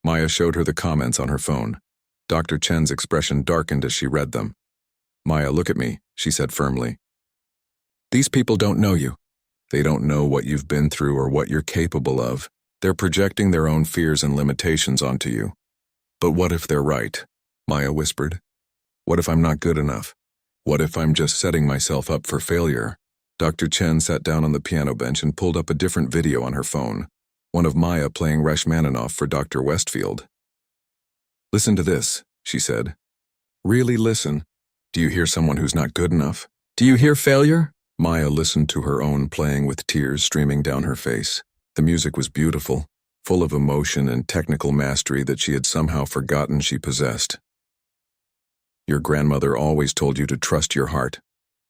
Maya showed her the comments on her phone. Dr. Chen's expression darkened as she read them. "Maya, look at me," she said firmly. "These people don't know you. They don't know what you've been through or what you're capable of. They're projecting their own fears and limitations onto you." "But what if they're right?" Maya whispered. "What if I'm not good enough? What if I'm just setting myself up for failure?" Dr. Chen sat down on the piano bench and pulled up a different video on her phone, one of Maya playing Rachmaninoff for Dr. Westfield. "Listen to this," she said. "Really listen. Do you hear someone who's not good enough? Do you hear failure?" Maya listened to her own playing with tears streaming down her face. The music was beautiful, full of emotion and technical mastery that she had somehow forgotten she possessed. "Your grandmother always told you to trust your heart,"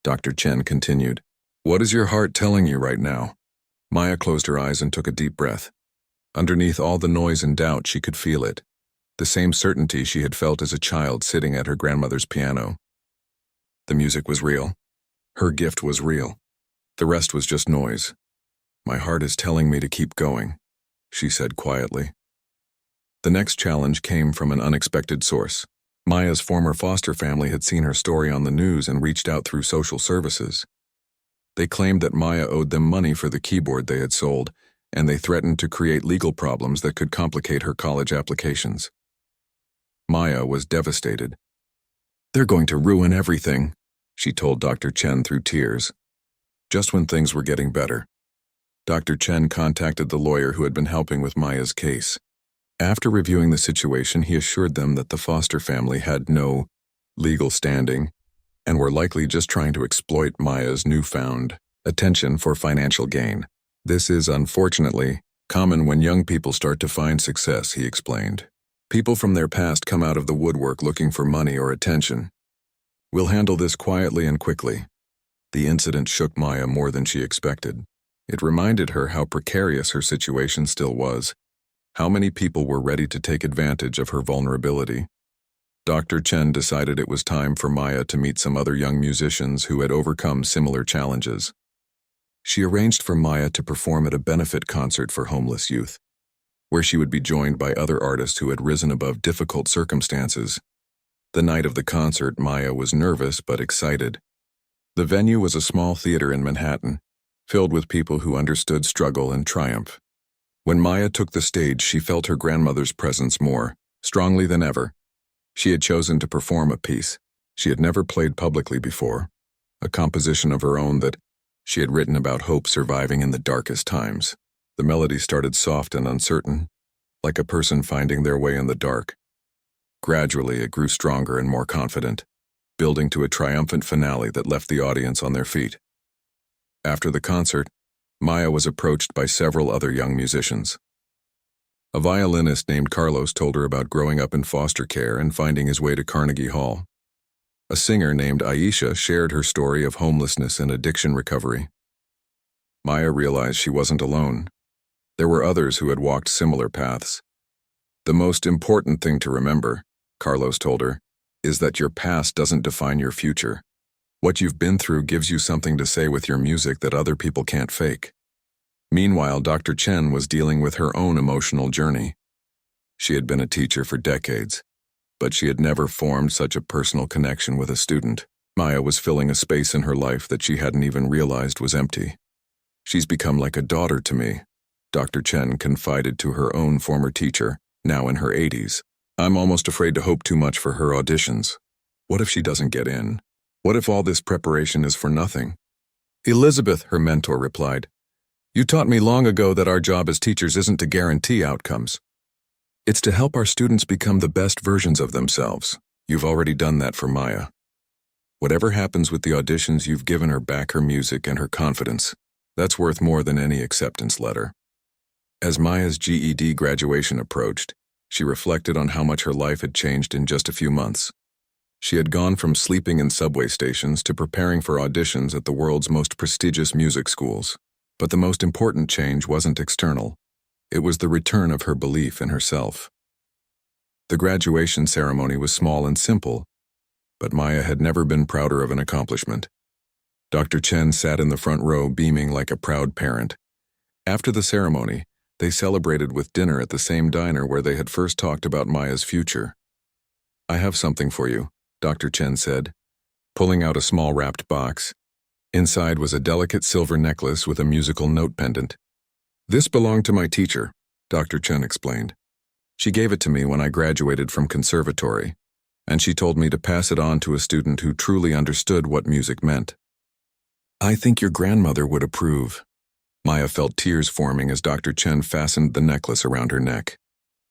Dr. Chen continued. "What is your heart telling you right now?" Maya closed her eyes and took a deep breath. Underneath all the noise and doubt, she could feel it. The same certainty she had felt as a child sitting at her grandmother's piano. The music was real. Her gift was real. The rest was just noise. "My heart is telling me to keep going," she said quietly. The next challenge came from an unexpected source. Maya's former foster family had seen her story on the news and reached out through social services. They claimed that Maya owed them money for the keyboard they had sold, and they threatened to create legal problems that could complicate her college applications. Maya was devastated. "They're going to ruin everything," she told Dr. Chen through tears. Just when things were getting better, Dr. Chen contacted the lawyer who had been helping with Maya's case. After reviewing the situation, he assured them that the foster family had no legal standing and were likely just trying to exploit Maya's newfound attention for financial gain. "This is, unfortunately, common when young people start to find success," he explained. "People from their past come out of the woodwork looking for money or attention. We'll handle this quietly and quickly." The incident shook Maya more than she expected. It reminded her how precarious her situation still was. How many people were ready to take advantage of her vulnerability? Dr. Chen decided it was time for Maya to meet some other young musicians who had overcome similar challenges. She arranged for Maya to perform at a benefit concert for homeless youth, where she would be joined by other artists who had risen above difficult circumstances. The night of the concert, Maya was nervous but excited. The venue was a small theater in Manhattan, filled with people who understood struggle and triumph. When Maya took the stage, she felt her grandmother's presence more strongly than ever. She had chosen to perform a piece she had never played publicly before, a composition of her own that she had written about hope surviving in the darkest times. The melody started soft and uncertain, like a person finding their way in the dark. Gradually, it grew stronger and more confident, building to a triumphant finale that left the audience on their feet. After the concert, Maya was approached by several other young musicians. A violinist named Carlos told her about growing up in foster care and finding his way to Carnegie Hall. A singer named Aisha shared her story of homelessness and addiction recovery. Maya realized she wasn't alone. There were others who had walked similar paths. The most important thing to remember, Carlos told her, is that your past doesn't define your future. What you've been through gives you something to say with your music that other people can't fake. Meanwhile, Dr. Chen was dealing with her own emotional journey. She had been a teacher for decades, but she had never formed such a personal connection with a student. Maya was filling a space in her life that she hadn't even realized was empty. "She's become like a daughter to me," Dr. Chen confided to her own former teacher, now in her 80s. "I'm almost afraid to hope too much for her auditions. What if she doesn't get in? What if all this preparation is for nothing?" "Elizabeth," her mentor replied, "you taught me long ago that our job as teachers isn't to guarantee outcomes. It's to help our students become the best versions of themselves. You've already done that for Maya. Whatever happens with the auditions, you've given her back her music and her confidence. That's worth more than any acceptance letter." As Maya's GED graduation approached, she reflected on how much her life had changed in just a few months. She had gone from sleeping in subway stations to preparing for auditions at the world's most prestigious music schools. But the most important change wasn't external. It was the return of her belief in herself. The graduation ceremony was small and simple, but Maya had never been prouder of an accomplishment. Dr. Chen sat in the front row beaming like a proud parent. After the ceremony, they celebrated with dinner at the same diner where they had first talked about Maya's future. "I have something for you," Dr. Chen said, pulling out a small wrapped box. Inside was a delicate silver necklace with a musical note pendant. "This belonged to my teacher," Dr. Chen explained. "She gave it to me when I graduated from conservatory, and she told me to pass it on to a student who truly understood what music meant." "I think your grandmother would approve." Maya felt tears forming as Dr. Chen fastened the necklace around her neck.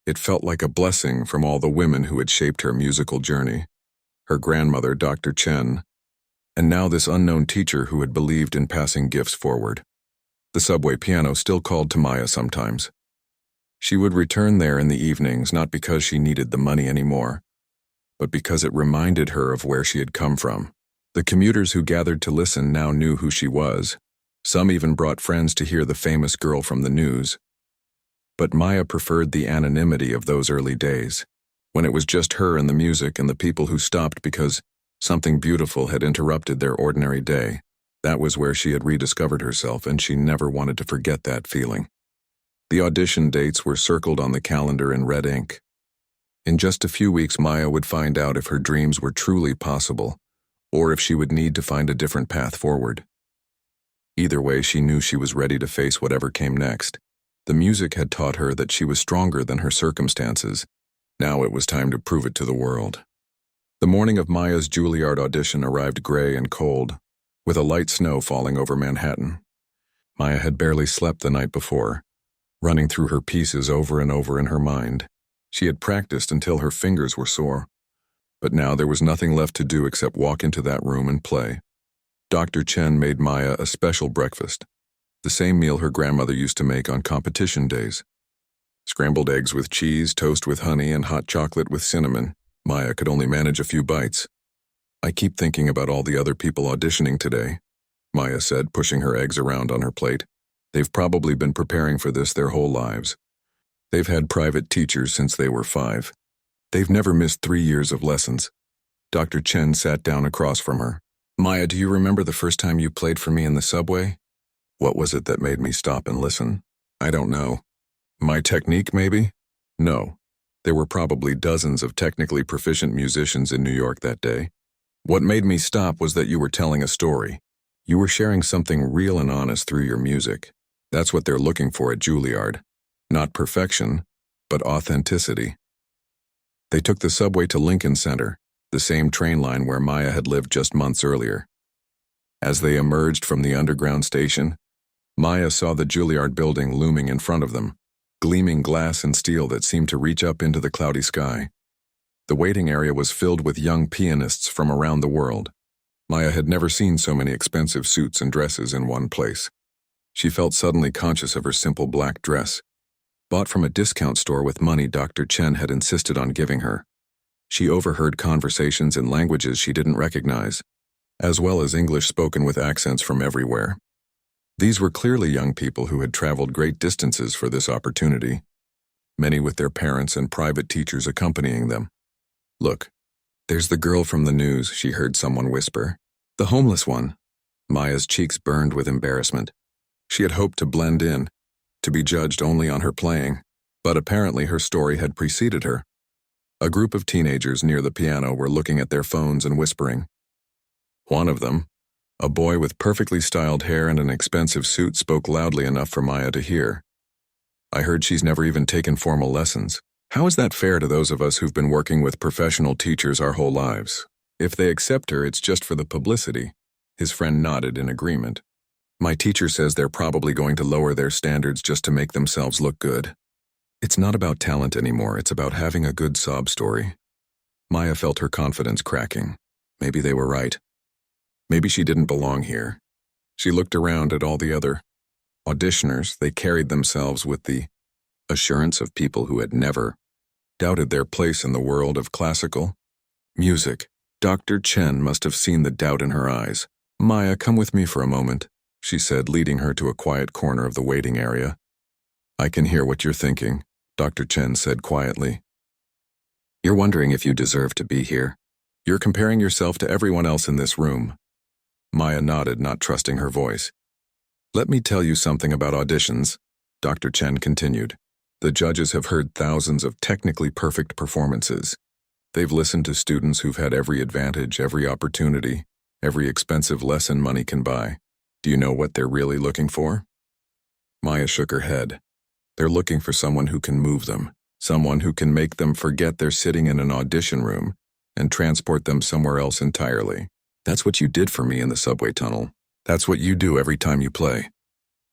It felt like a blessing from all the women who had shaped her musical journey. Her grandmother, Dr. Chen, and now this unknown teacher who had believed in passing gifts forward. The subway piano still called to Maya sometimes. She would return there in the evenings not because she needed the money anymore, but because it reminded her of where she had come from. The commuters who gathered to listen now knew who she was. Some even brought friends to hear the famous girl from the news. But Maya preferred the anonymity of those early days, when it was just her and the music and the people who stopped because something beautiful had interrupted their ordinary day. That was where she had rediscovered herself, and she never wanted to forget that feeling. The audition dates were circled on the calendar in red ink. In just a few weeks, Maya would find out if her dreams were truly possible, or if she would need to find a different path forward. Either way, she knew she was ready to face whatever came next. The music had taught her that she was stronger than her circumstances. Now it was time to prove it to the world. The morning of Maya's Juilliard audition arrived gray and cold, with a light snow falling over Manhattan. Maya had barely slept the night before, running through her pieces over and over in her mind. She had practiced until her fingers were sore, but now there was nothing left to do except walk into that room and play. Dr. Chen made Maya a special breakfast, the same meal her grandmother used to make on competition days. Scrambled eggs with cheese, toast with honey, and hot chocolate with cinnamon. Maya could only manage a few bites. "I keep thinking about all the other people auditioning today," Maya said, pushing her eggs around on her plate. "They've probably been preparing for this their whole lives. They've had private teachers since they were 5. They've never missed 3 years of lessons." Dr. Chen sat down across from her. "Maya, do you remember the first time you played for me in the subway? What was it that made me stop and listen? I don't know. My technique, maybe? No. There were probably dozens of technically proficient musicians in New York that day. What made me stop was that you were telling a story. You were sharing something real and honest through your music. That's what they're looking for at Juilliard. Not perfection, but authenticity." They took the subway to Lincoln Center, the same train line where Maya had lived just months earlier. As they emerged from the underground station, Maya saw the Juilliard building looming in front of them, gleaming glass and steel that seemed to reach up into the cloudy sky. The waiting area was filled with young pianists from around the world. Maya had never seen so many expensive suits and dresses in one place. She felt suddenly conscious of her simple black dress, bought from a discount store with money Dr. Chen had insisted on giving her. She overheard conversations in languages she didn't recognize, as well as English spoken with accents from everywhere. These were clearly young people who had traveled great distances for this opportunity, many with their parents and private teachers accompanying them. "Look, there's the girl from the news," she heard someone whisper. "The homeless one." Maya's cheeks burned with embarrassment. She had hoped to blend in, to be judged only on her playing, but apparently her story had preceded her. A group of teenagers near the piano were looking at their phones and whispering. One of them, a boy with perfectly styled hair and an expensive suit, spoke loudly enough for Maya to hear. "I heard she's never even taken formal lessons. How is that fair to those of us who've been working with professional teachers our whole lives? If they accept her, it's just for the publicity." His friend nodded in agreement. "My teacher says they're probably going to lower their standards just to make themselves look good. It's not about talent anymore, it's about having a good sob story." Maya felt her confidence cracking. Maybe they were right. Maybe she didn't belong here. She looked around at all the other auditioners. They carried themselves with the assurance of people who had never doubted their place in the world of classical music. Dr. Chen must have seen the doubt in her eyes. "Maya, come with me for a moment," she said, leading her to a quiet corner of the waiting area. "I can hear what you're thinking," Dr. Chen said quietly. "You're wondering if you deserve to be here. You're comparing yourself to everyone else in this room." Maya nodded, not trusting her voice. "Let me tell you something about auditions," Dr. Chen continued. "The judges have heard thousands of technically perfect performances. They've listened to students who've had every advantage, every opportunity, every expensive lesson money can buy. Do you know what they're really looking for?" Maya shook her head. "They're looking for someone who can move them, someone who can make them forget they're sitting in an audition room and transport them somewhere else entirely. That's what you did for me in the subway tunnel. That's what you do every time you play."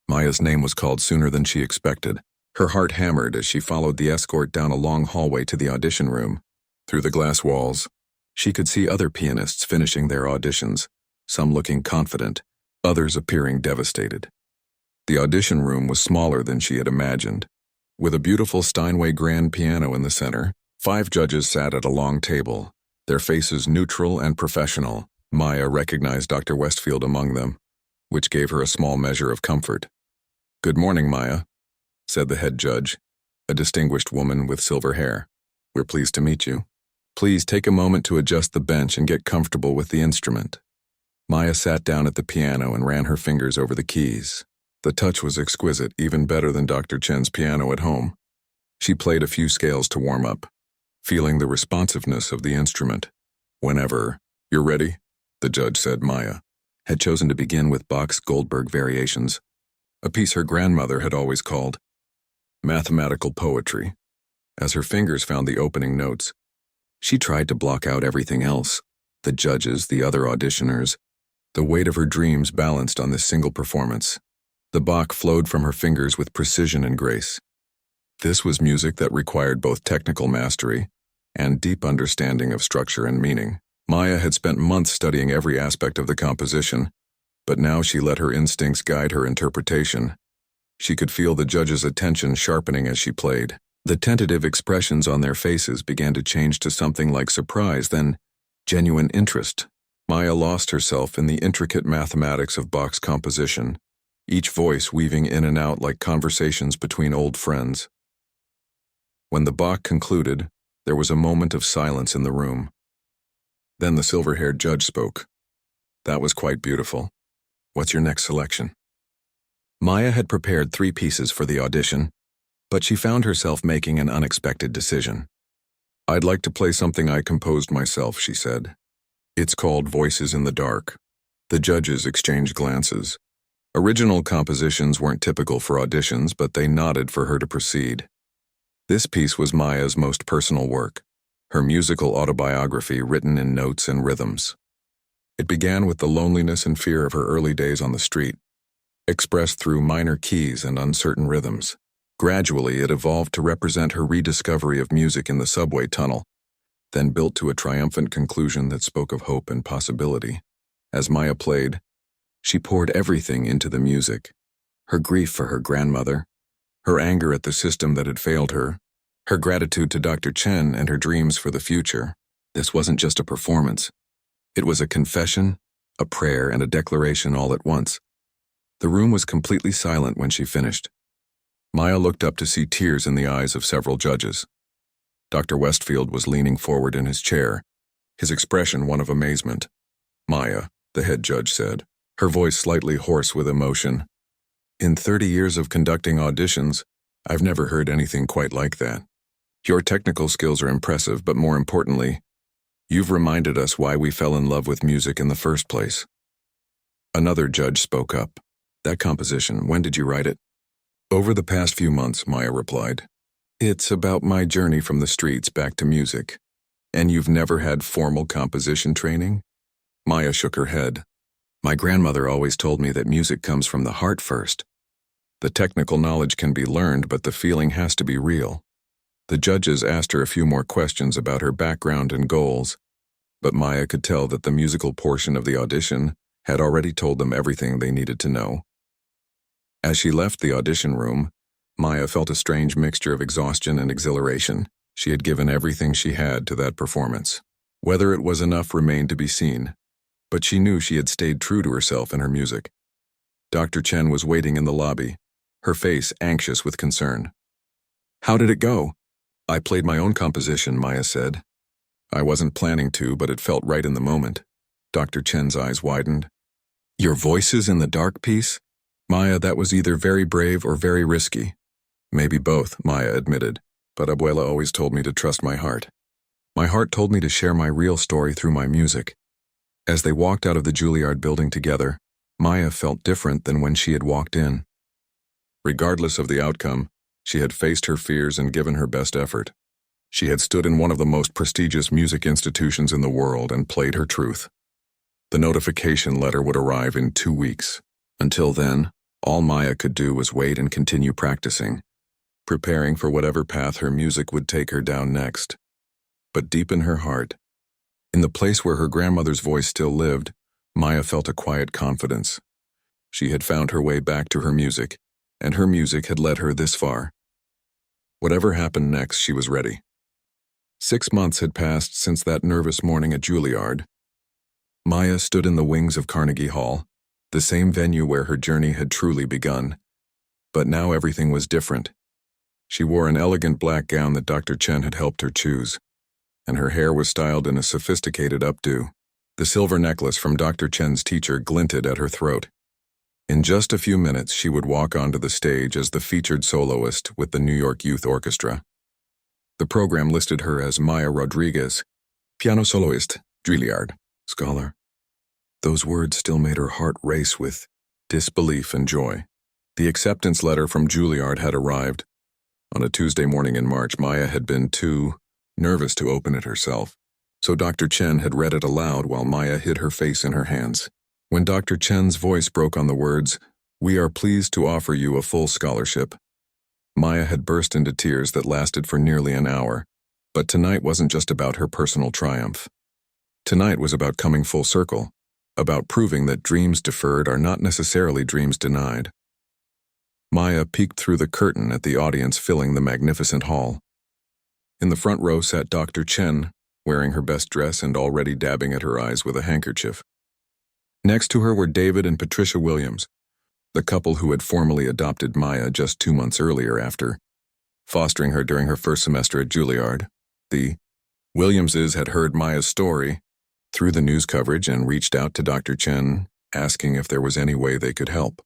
Maya's name was called sooner than she expected. Her heart hammered as she followed the escort down a long hallway to the audition room. Through the glass walls, she could see other pianists finishing their auditions, some looking confident, others appearing devastated. The audition room was smaller than she had imagined. With a beautiful Steinway grand piano in the center, 5 judges sat at a long table, their faces neutral and professional. Maya recognized Dr. Westfield among them, which gave her a small measure of comfort. "Good morning, Maya," said the head judge, a distinguished woman with silver hair. "We're pleased to meet you. Please take a moment to adjust the bench and get comfortable with the instrument." Maya sat down at the piano and ran her fingers over the keys. The touch was exquisite, even better than Dr. Chen's piano at home. She played a few scales to warm up, feeling the responsiveness of the instrument. "Whenever you're ready," the judge said. Maya had chosen to begin with Bach's Goldberg Variations, a piece her grandmother had always called mathematical poetry. As her fingers found the opening notes, she tried to block out everything else, the judges, the other auditioners. The weight of her dreams balanced on this single performance. The Bach flowed from her fingers with precision and grace. This was music that required both technical mastery and deep understanding of structure and meaning. Maya had spent months studying every aspect of the composition, but now she let her instincts guide her interpretation. She could feel the judges' attention sharpening as she played. The tentative expressions on their faces began to change to something like surprise, then genuine interest. Maya lost herself in the intricate mathematics of Bach's composition, each voice weaving in and out like conversations between old friends. When the Bach concluded, there was a moment of silence in the room. Then the silver-haired judge spoke. "That was quite beautiful. What's your next selection?" Maya had prepared 3 pieces for the audition, but she found herself making an unexpected decision. "I'd like to play something I composed myself," she said. "It's called Voices in the Dark." The judges exchanged glances. Original compositions weren't typical for auditions, but they nodded for her to proceed. This piece was Maya's most personal work, her musical autobiography written in notes and rhythms. It began with the loneliness and fear of her early days on the street, expressed through minor keys and uncertain rhythms. Gradually, it evolved to represent her rediscovery of music in the subway tunnel, then built to a triumphant conclusion that spoke of hope and possibility. As Maya played, she poured everything into the music. Her grief for her grandmother, her anger at the system that had failed her, her gratitude to Dr. Chen, and her dreams for the future. This wasn't just a performance. It was a confession, a prayer, and a declaration all at once. The room was completely silent when she finished. Maya looked up to see tears in the eyes of several judges. Dr. Westfield was leaning forward in his chair, his expression one of amazement. "Maya," the head judge said, her voice slightly hoarse with emotion. "In 30 years of conducting auditions, I've never heard anything quite like that. Your technical skills are impressive, but more importantly, you've reminded us why we fell in love with music in the first place." Another judge spoke up. "That composition, when did you write it?" "Over the past few months," Maya replied. "It's about my journey from the streets back to music." "And you've never had formal composition training?" Maya shook her head. "My grandmother always told me that music comes from the heart first. The technical knowledge can be learned, but the feeling has to be real." The judges asked her a few more questions about her background and goals, but Maya could tell that the musical portion of the audition had already told them everything they needed to know. As she left the audition room, Maya felt a strange mixture of exhaustion and exhilaration. She had given everything she had to that performance. Whether it was enough remained to be seen, but she knew she had stayed true to herself and her music. Dr. Chen was waiting in the lobby, her face anxious with concern. "How did it go?" "I played my own composition," Maya said. "I wasn't planning to, but it felt right in the moment." Dr. Chen's eyes widened. "Your voices in the dark piece?" "Maya, that was either very brave or very risky." "Maybe both," Maya admitted, "but Abuela always told me to trust my heart. My heart told me to share my real story through my music." As they walked out of the Juilliard building together, Maya felt different than when she had walked in. Regardless of the outcome, she had faced her fears and given her best effort. She had stood in one of the most prestigious music institutions in the world and played her truth. The notification letter would arrive in 2 weeks. Until then, all Maya could do was wait and continue practicing, preparing for whatever path her music would take her down next. But deep in her heart, in the place where her grandmother's voice still lived, Maya felt a quiet confidence. She had found her way back to her music, and her music had led her this far. Whatever happened next, she was ready. 6 months had passed since that nervous morning at Juilliard. Maya stood in the wings of Carnegie Hall, the same venue where her journey had truly begun. But now everything was different. She wore an elegant black gown that Dr. Chen had helped her choose, and her hair was styled in a sophisticated updo. The silver necklace from Dr. Chen's teacher glinted at her throat. In just a few minutes, she would walk onto the stage as the featured soloist with the New York Youth Orchestra. The program listed her as Maya Rodriguez, piano soloist, Juilliard, scholar. Those words still made her heart race with disbelief and joy. The acceptance letter from Juilliard had arrived. On a Tuesday morning in March, Maya had been too nervous to open it herself, so Dr. Chen had read it aloud while Maya hid her face in her hands. When Dr. Chen's voice broke on the words, "We are pleased to offer you a full scholarship," Maya had burst into tears that lasted for nearly an hour. But tonight wasn't just about her personal triumph. Tonight was about coming full circle, about proving that dreams deferred are not necessarily dreams denied. Maya peeked through the curtain at the audience filling the magnificent hall. In the front row sat Dr. Chen, wearing her best dress and already dabbing at her eyes with a handkerchief. Next to her were David and Patricia Williams, the couple who had formally adopted Maya just 2 months earlier after fostering her during her first semester at Juilliard. The Williamses had heard Maya's story through the news coverage and reached out to Dr. Chen, asking if there was any way they could help.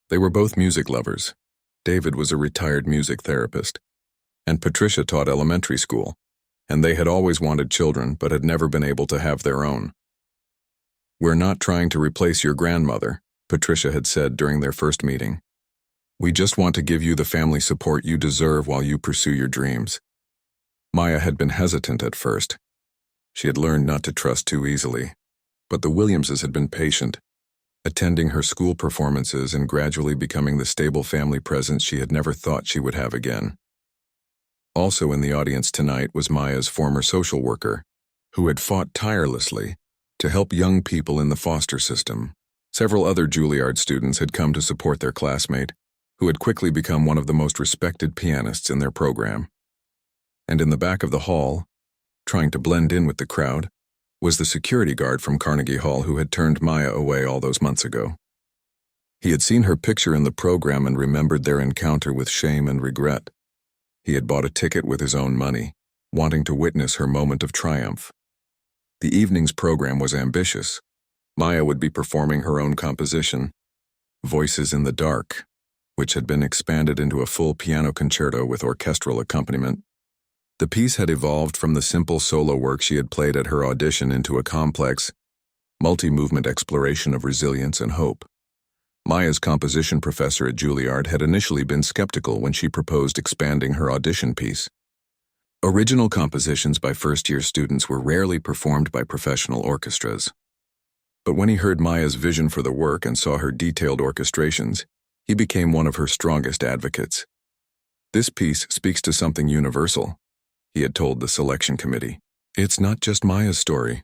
They were both music lovers. David was a retired music therapist, and Patricia taught elementary school, and they had always wanted children but had never been able to have their own. "We're not trying to replace your grandmother," Patricia had said during their first meeting. "We just want to give you the family support you deserve while you pursue your dreams." Maya had been hesitant at first. She had learned not to trust too easily, but the Williamses had been patient, attending her school performances and gradually becoming the stable family presence she had never thought she would have again. Also in the audience tonight was Maya's former social worker, who had fought tirelessly to help young people in the foster system. Several other Juilliard students had come to support their classmate, who had quickly become one of the most respected pianists in their program. And in the back of the hall, trying to blend in with the crowd, was the security guard from Carnegie Hall who had turned Maya away all those months ago. He had seen her picture in the program and remembered their encounter with shame and regret. He had bought a ticket with his own money, wanting to witness her moment of triumph. The evening's program was ambitious. Maya would be performing her own composition, Voices in the Dark, which had been expanded into a full piano concerto with orchestral accompaniment. The piece had evolved from the simple solo work she had played at her audition into a complex, multi-movement exploration of resilience and hope. Maya's composition professor at Juilliard had initially been skeptical when she proposed expanding her audition piece. Original compositions by first-year students were rarely performed by professional orchestras. But when he heard Maya's vision for the work and saw her detailed orchestrations, he became one of her strongest advocates. "This piece speaks to something universal," he had told the selection committee. "It's not just Maya's story.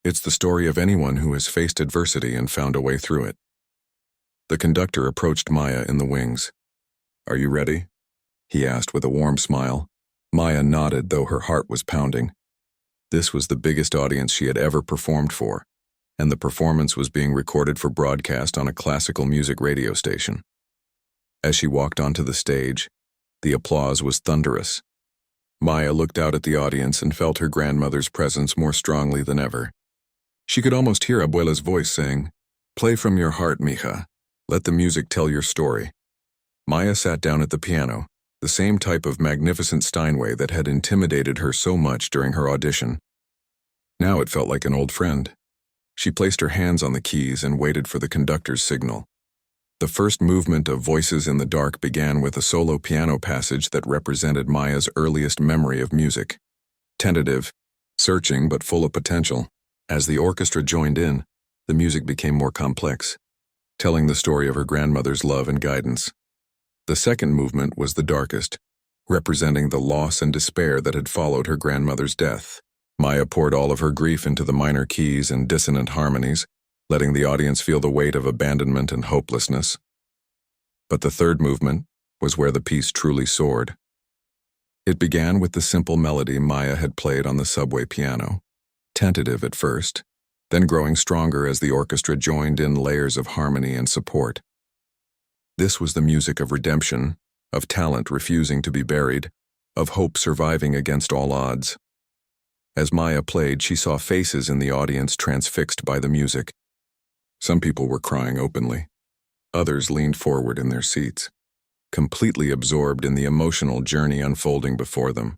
It's the story of anyone who has faced adversity and found a way through it." The conductor approached Maya in the wings. "Are you ready?" he asked with a warm smile. Maya nodded, though her heart was pounding. This was the biggest audience she had ever performed for, and the performance was being recorded for broadcast on a classical music radio station. As she walked onto the stage, the applause was thunderous. Maya looked out at the audience and felt her grandmother's presence more strongly than ever. She could almost hear Abuela's voice saying, "Play from your heart, mija. Let the music tell your story." Maya sat down at the piano, the same type of magnificent Steinway that had intimidated her so much during her audition. Now it felt like an old friend. She placed her hands on the keys and waited for the conductor's signal. The first movement of Voices in the Dark began with a solo piano passage that represented Maya's earliest memory of music. Tentative, searching but full of potential. As the orchestra joined in, the music became more complex, telling the story of her grandmother's love and guidance. The second movement was the darkest, representing the loss and despair that had followed her grandmother's death. Maya poured all of her grief into the minor keys and dissonant harmonies, letting the audience feel the weight of abandonment and hopelessness. But the third movement was where the piece truly soared. It began with the simple melody Maya had played on the subway piano, tentative at first, then growing stronger as the orchestra joined in layers of harmony and support. This was the music of redemption, of talent refusing to be buried, of hope surviving against all odds. As Maya played, she saw faces in the audience transfixed by the music. Some people were crying openly. Others leaned forward in their seats, completely absorbed in the emotional journey unfolding before them.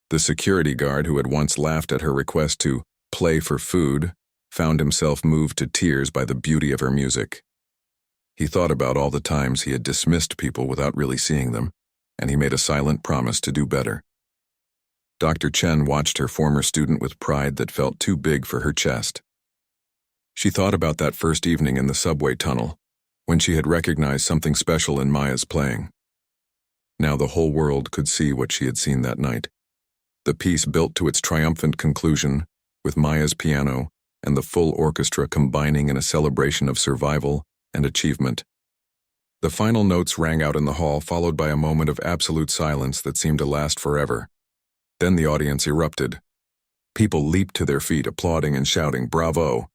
The security guard who had once laughed at her request to play for food found himself moved to tears by the beauty of her music. He thought about all the times he had dismissed people without really seeing them, and he made a silent promise to do better. Dr. Chen watched her former student with pride that felt too big for her chest. She thought about that first evening in the subway tunnel, when she had recognized something special in Maya's playing. Now the whole world could see what she had seen that night. The piece built to its triumphant conclusion, with Maya's piano and the full orchestra combining in a celebration of survival and achievement. The final notes rang out in the hall, followed by a moment of absolute silence that seemed to last forever. Then the audience erupted. People leaped to their feet, applauding and shouting, "Bravo!"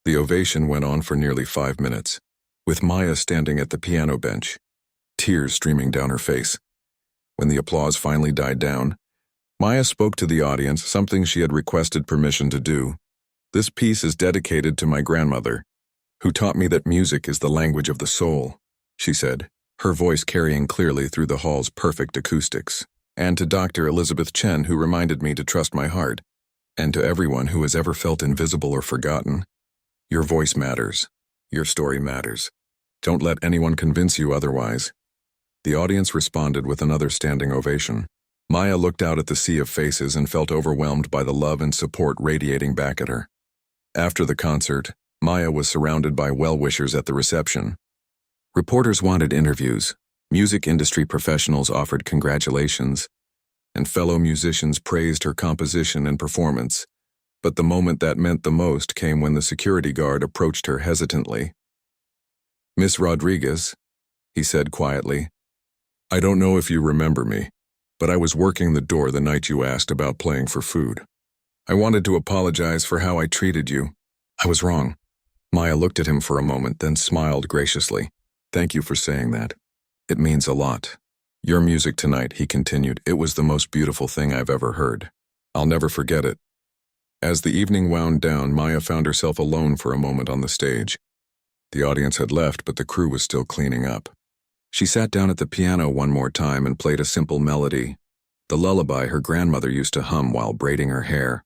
The ovation went on for nearly 5 minutes, with Maya standing at the piano bench, tears streaming down her face. When the applause finally died down, Maya spoke to the audience, something she had requested permission to do. "This piece is dedicated to my grandmother, who taught me that music is the language of the soul," she said, her voice carrying clearly through the hall's perfect acoustics. "And to Dr. Elizabeth Chen, who reminded me to trust my heart. And to everyone who has ever felt invisible or forgotten. Your voice matters. Your story matters. Don't let anyone convince you otherwise." The audience responded with another standing ovation. Maya looked out at the sea of faces and felt overwhelmed by the love and support radiating back at her. After the concert, Maya was surrounded by well-wishers at the reception. Reporters wanted interviews. Music industry professionals offered congratulations. and fellow musicians praised her composition and performance. But the moment that meant the most came when the security guard approached her hesitantly. "Miss Rodriguez," he said quietly, "I don't know if you remember me, but I was working the door the night you asked about playing for food. I wanted to apologize for how I treated you. I was wrong." Maya looked at him for a moment, then smiled graciously. "Thank you for saying that. It means a lot. Your music tonight," he continued, "it was the most beautiful thing I've ever heard. I'll never forget it." As the evening wound down, Maya found herself alone for a moment on the stage. The audience had left, but the crew was still cleaning up. She sat down at the piano one more time and played a simple melody, the lullaby her grandmother used to hum while braiding her hair.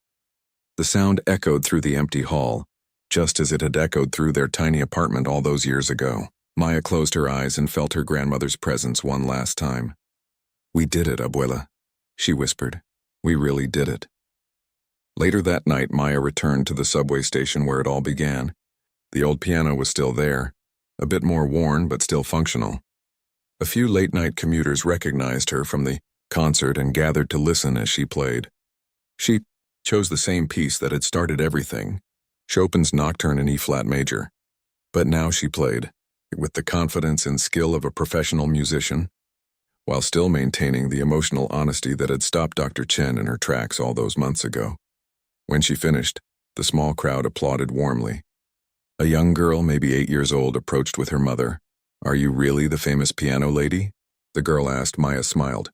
The sound echoed through the empty hall, just as it had echoed through their tiny apartment all those years ago. Maya closed her eyes and felt her grandmother's presence one last time. "We did it, Abuela," she whispered. "We really did it." Later that night, Maya returned to the subway station where it all began. The old piano was still there, a bit more worn but still functional. A few late-night commuters recognized her from the concert and gathered to listen as she played. She chose the same piece that had started everything, Chopin's Nocturne in E-flat major. But now she played, with the confidence and skill of a professional musician, while still maintaining the emotional honesty that had stopped Dr. Chen in her tracks all those months ago. When she finished, the small crowd applauded warmly. A young girl, maybe 8 years old, approached with her mother. "Are you really the famous piano lady?" the girl asked. Maya smiled.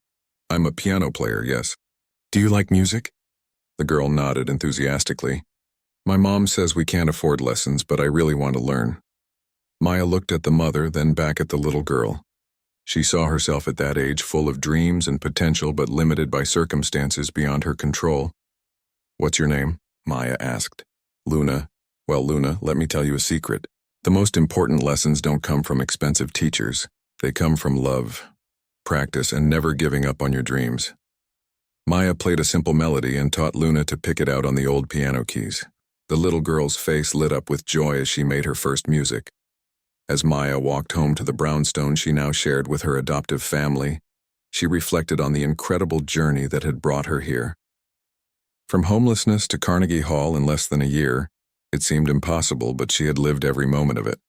"I'm a piano player, yes." "Do you like music?" The girl nodded enthusiastically. "My mom says we can't afford lessons, but I really want to learn." Maya looked at the mother, then back at the little girl. She saw herself at that age full of dreams and potential but limited by circumstances beyond her control. "What's your name?" Maya asked. "Luna. Well, Luna, let me tell you a secret. The most important lessons don't come from expensive teachers. They come from love, practice, and never giving up on your dreams." Maya played a simple melody and taught Luna to pick it out on the old piano keys. The little girl's face lit up with joy as she made her first music. As Maya walked home to the brownstone she now shared with her adoptive family, she reflected on the incredible journey that had brought her here. From homelessness to Carnegie Hall in less than a year, it seemed impossible, but she had lived every moment of it.